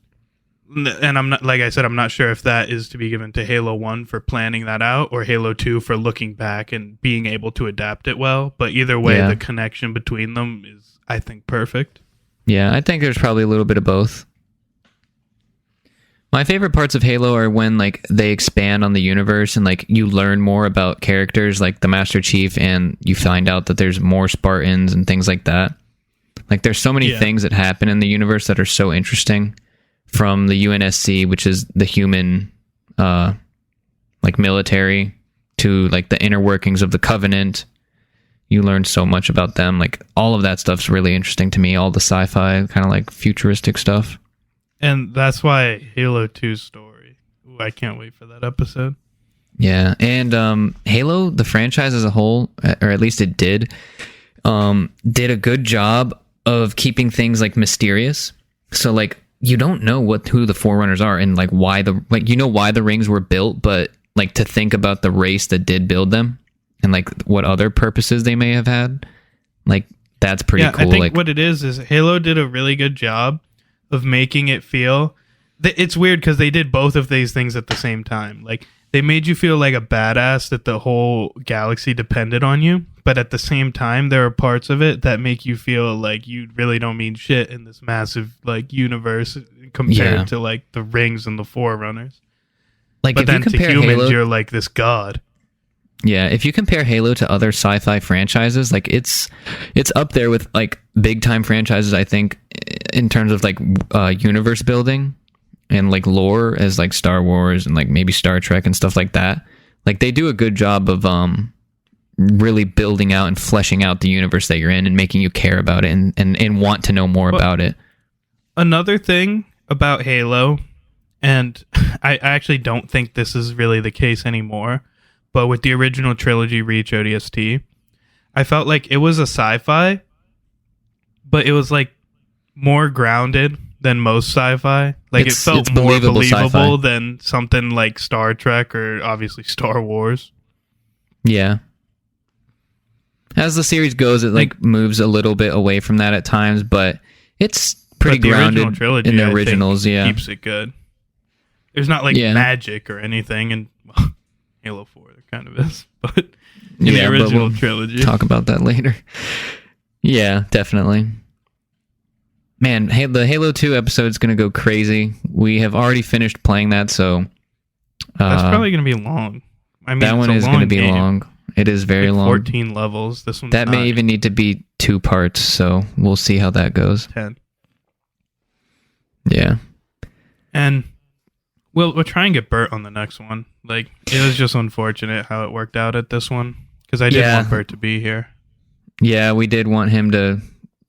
And I'm not, like I said, I'm not sure if that is to be given to Halo 1 for planning that out or Halo 2 for looking back and being able to adapt it well. But either way, the connection between them is, I think, perfect. Yeah, I think there's probably a little bit of both. My favorite parts of Halo are when like they expand on the universe and like you learn more about characters like the Master Chief, and you find out that there's more Spartans and things like that. Like there's so many things that happen in the universe that are so interesting, from the UNSC, which is the human like military, to like the inner workings of the Covenant. You learn so much about them. Like all of that stuff's really interesting to me, all the sci-fi kind of like futuristic stuff. And that's why Halo 2's story. Ooh, I can't wait for that episode. Yeah, and Halo, the franchise as a whole, or at least it did a good job of keeping things like mysterious. So like you don't know who the Forerunners are and like why why the rings were built, but like to think about the race that did build them and like what other purposes they may have had. Like that's pretty cool. I think like, what it is Halo did a really good job of making it feel it's weird because they did both of these things at the same time. Like they made you feel like a badass that the whole galaxy depended on you, but at the same time there are parts of it that make you feel like you really don't mean shit in this massive like universe compared to like the rings and the Forerunners. Like, but if then you compare to humans, Halo, you're like this god. Yeah, if you compare Halo to other sci-fi franchises, like it's up there with like big time franchises, I think, in terms of like universe building and like lore, as like Star Wars and like maybe Star Trek and stuff like that. Like they do a good job of really building out and fleshing out the universe that you're in and making you care about it and want to know more about it. Another thing about Halo, and I actually don't think this is really the case anymore, but with the original trilogy Reach ODST, I felt like it was a sci-fi, but it was like more grounded than most sci-fi. Like it felt more believable than something like Star Trek or obviously Star Wars. Yeah. As the series goes, it like moves a little bit away from that at times, but it's pretty grounded trilogy, in the originals. Keeps it good. There's not like magic or anything, and well, Halo 4 there kind of is, but in the original trilogy. Talk about that later. Yeah, definitely. man, the Halo 2 episode is going to go crazy. We have already finished playing that, so that's probably going to be long. I mean, that one is going to be long. It is very long. 14 levels. This one's that may even need to be 2 parts, so we'll see how that goes. 10. Yeah. And we'll try and get Bert on the next one. Like, it was just unfortunate how it worked out at this one, because I did want Bert to be here. Yeah, we did want him to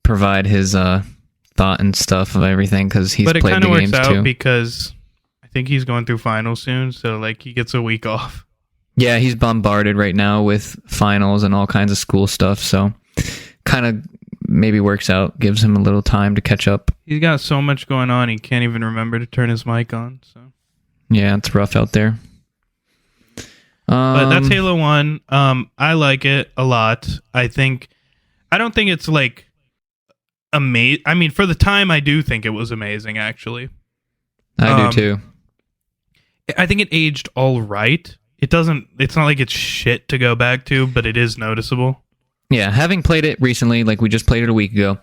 provide his thought and stuff of everything, because he's played the games too. But it kind of works out because I think he's going through finals soon, so like he gets a week off. Yeah, he's bombarded right now with finals and all kinds of school stuff, so kind of maybe works out, gives him a little time to catch up. He's got so much going on, he can't even remember to turn his mic on. So yeah, it's rough out there. But that's Halo 1. I like it a lot. I don't think it's like amazing. I mean, for the time, I do think it was amazing, actually. I do too. I think it aged all right. It's not like it's shit to go back to, but it is noticeable. Yeah, having played it recently, like we just played it a week ago,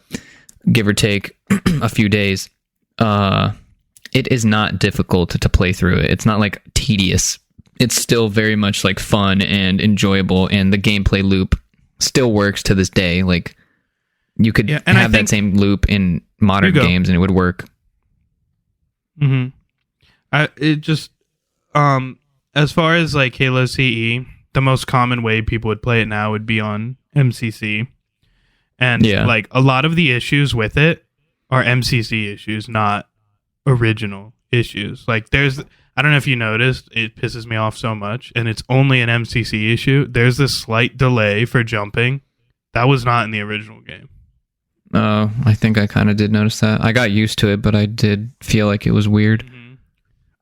give or take a few days, it is not difficult to play through it. It's not like tedious. It's still very much like fun and enjoyable, and the gameplay loop still works to this day. Like you could have that same loop in modern games and it would work. Mm-hmm. As far as like Halo CE, the most common way people would play it now would be on MCC. And like a lot of the issues with it are MCC issues, not original issues. Like I don't know if you noticed, it pisses me off so much, and it's only an MCC issue. There's this slight delay for jumping. That was not in the original game. I think I kind of did notice that. I got used to it, but I did feel like it was weird. Mm-hmm.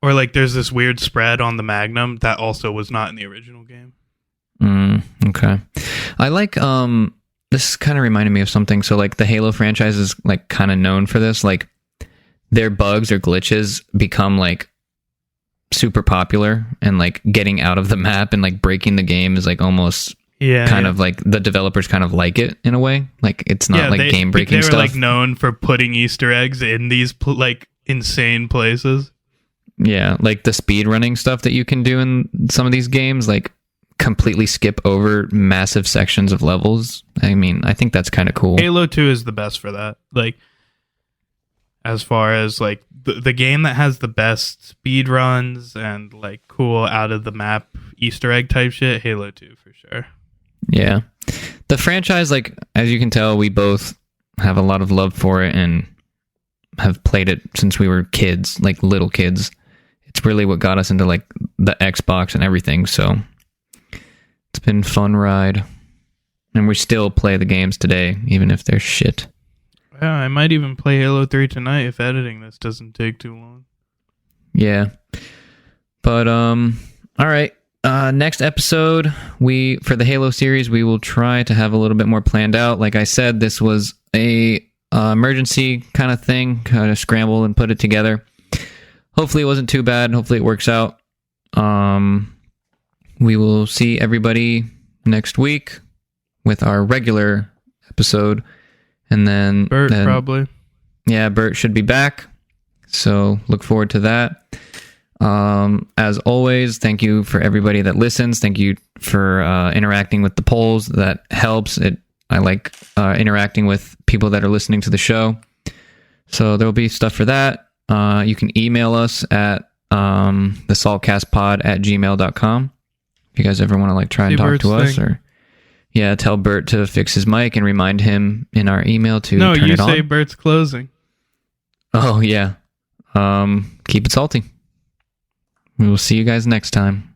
Or like there's this weird spread on the Magnum that also was not in the original game. Okay. I like, this kind of reminded me of something. So like the Halo franchise is like kind of known for this. Like their bugs or glitches become like super popular, and like getting out of the map and like breaking the game is like almost kind of like the developers kind of like it in a way. Like it's not like game breaking stuff. They were like known for putting Easter eggs in these like insane places. Yeah, like the speed running stuff that you can do in some of these games, like completely skip over massive sections of levels. I mean, I think that's kind of cool. Halo 2 is the best for that. Like, as far as like the game that has the best speed runs and like cool out of the map Easter egg type shit, Halo 2 for sure. Yeah. The franchise, like, as you can tell, we both have a lot of love for it and have played it since we were kids, like little kids. It's really what got us into like the Xbox and everything. So it's been a fun ride, and we still play the games today, even if they're shit. Yeah, I might even play Halo 3 tonight if editing this doesn't take too long. Yeah. But all right. Next episode, for the Halo series, we will try to have a little bit more planned out. Like I said, this was a emergency kind of thing, kind of scramble and put it together. Hopefully it wasn't too bad. Hopefully it works out. We will see everybody next week with our regular episode. And then Bert probably. Yeah, Bert should be back. So look forward to that. As always, thank you for everybody that listens. Thank you for interacting with the polls. That helps. I like interacting with people that are listening to the show. So there'll be stuff for that. You can email us at thesaltcastpod@gmail.com if you guys ever want to like try and talk to us, or tell Bert to fix his mic and remind him in our email to turn it on. No, you say Bert's closing. Oh yeah. Keep it salty. We will see you guys next time.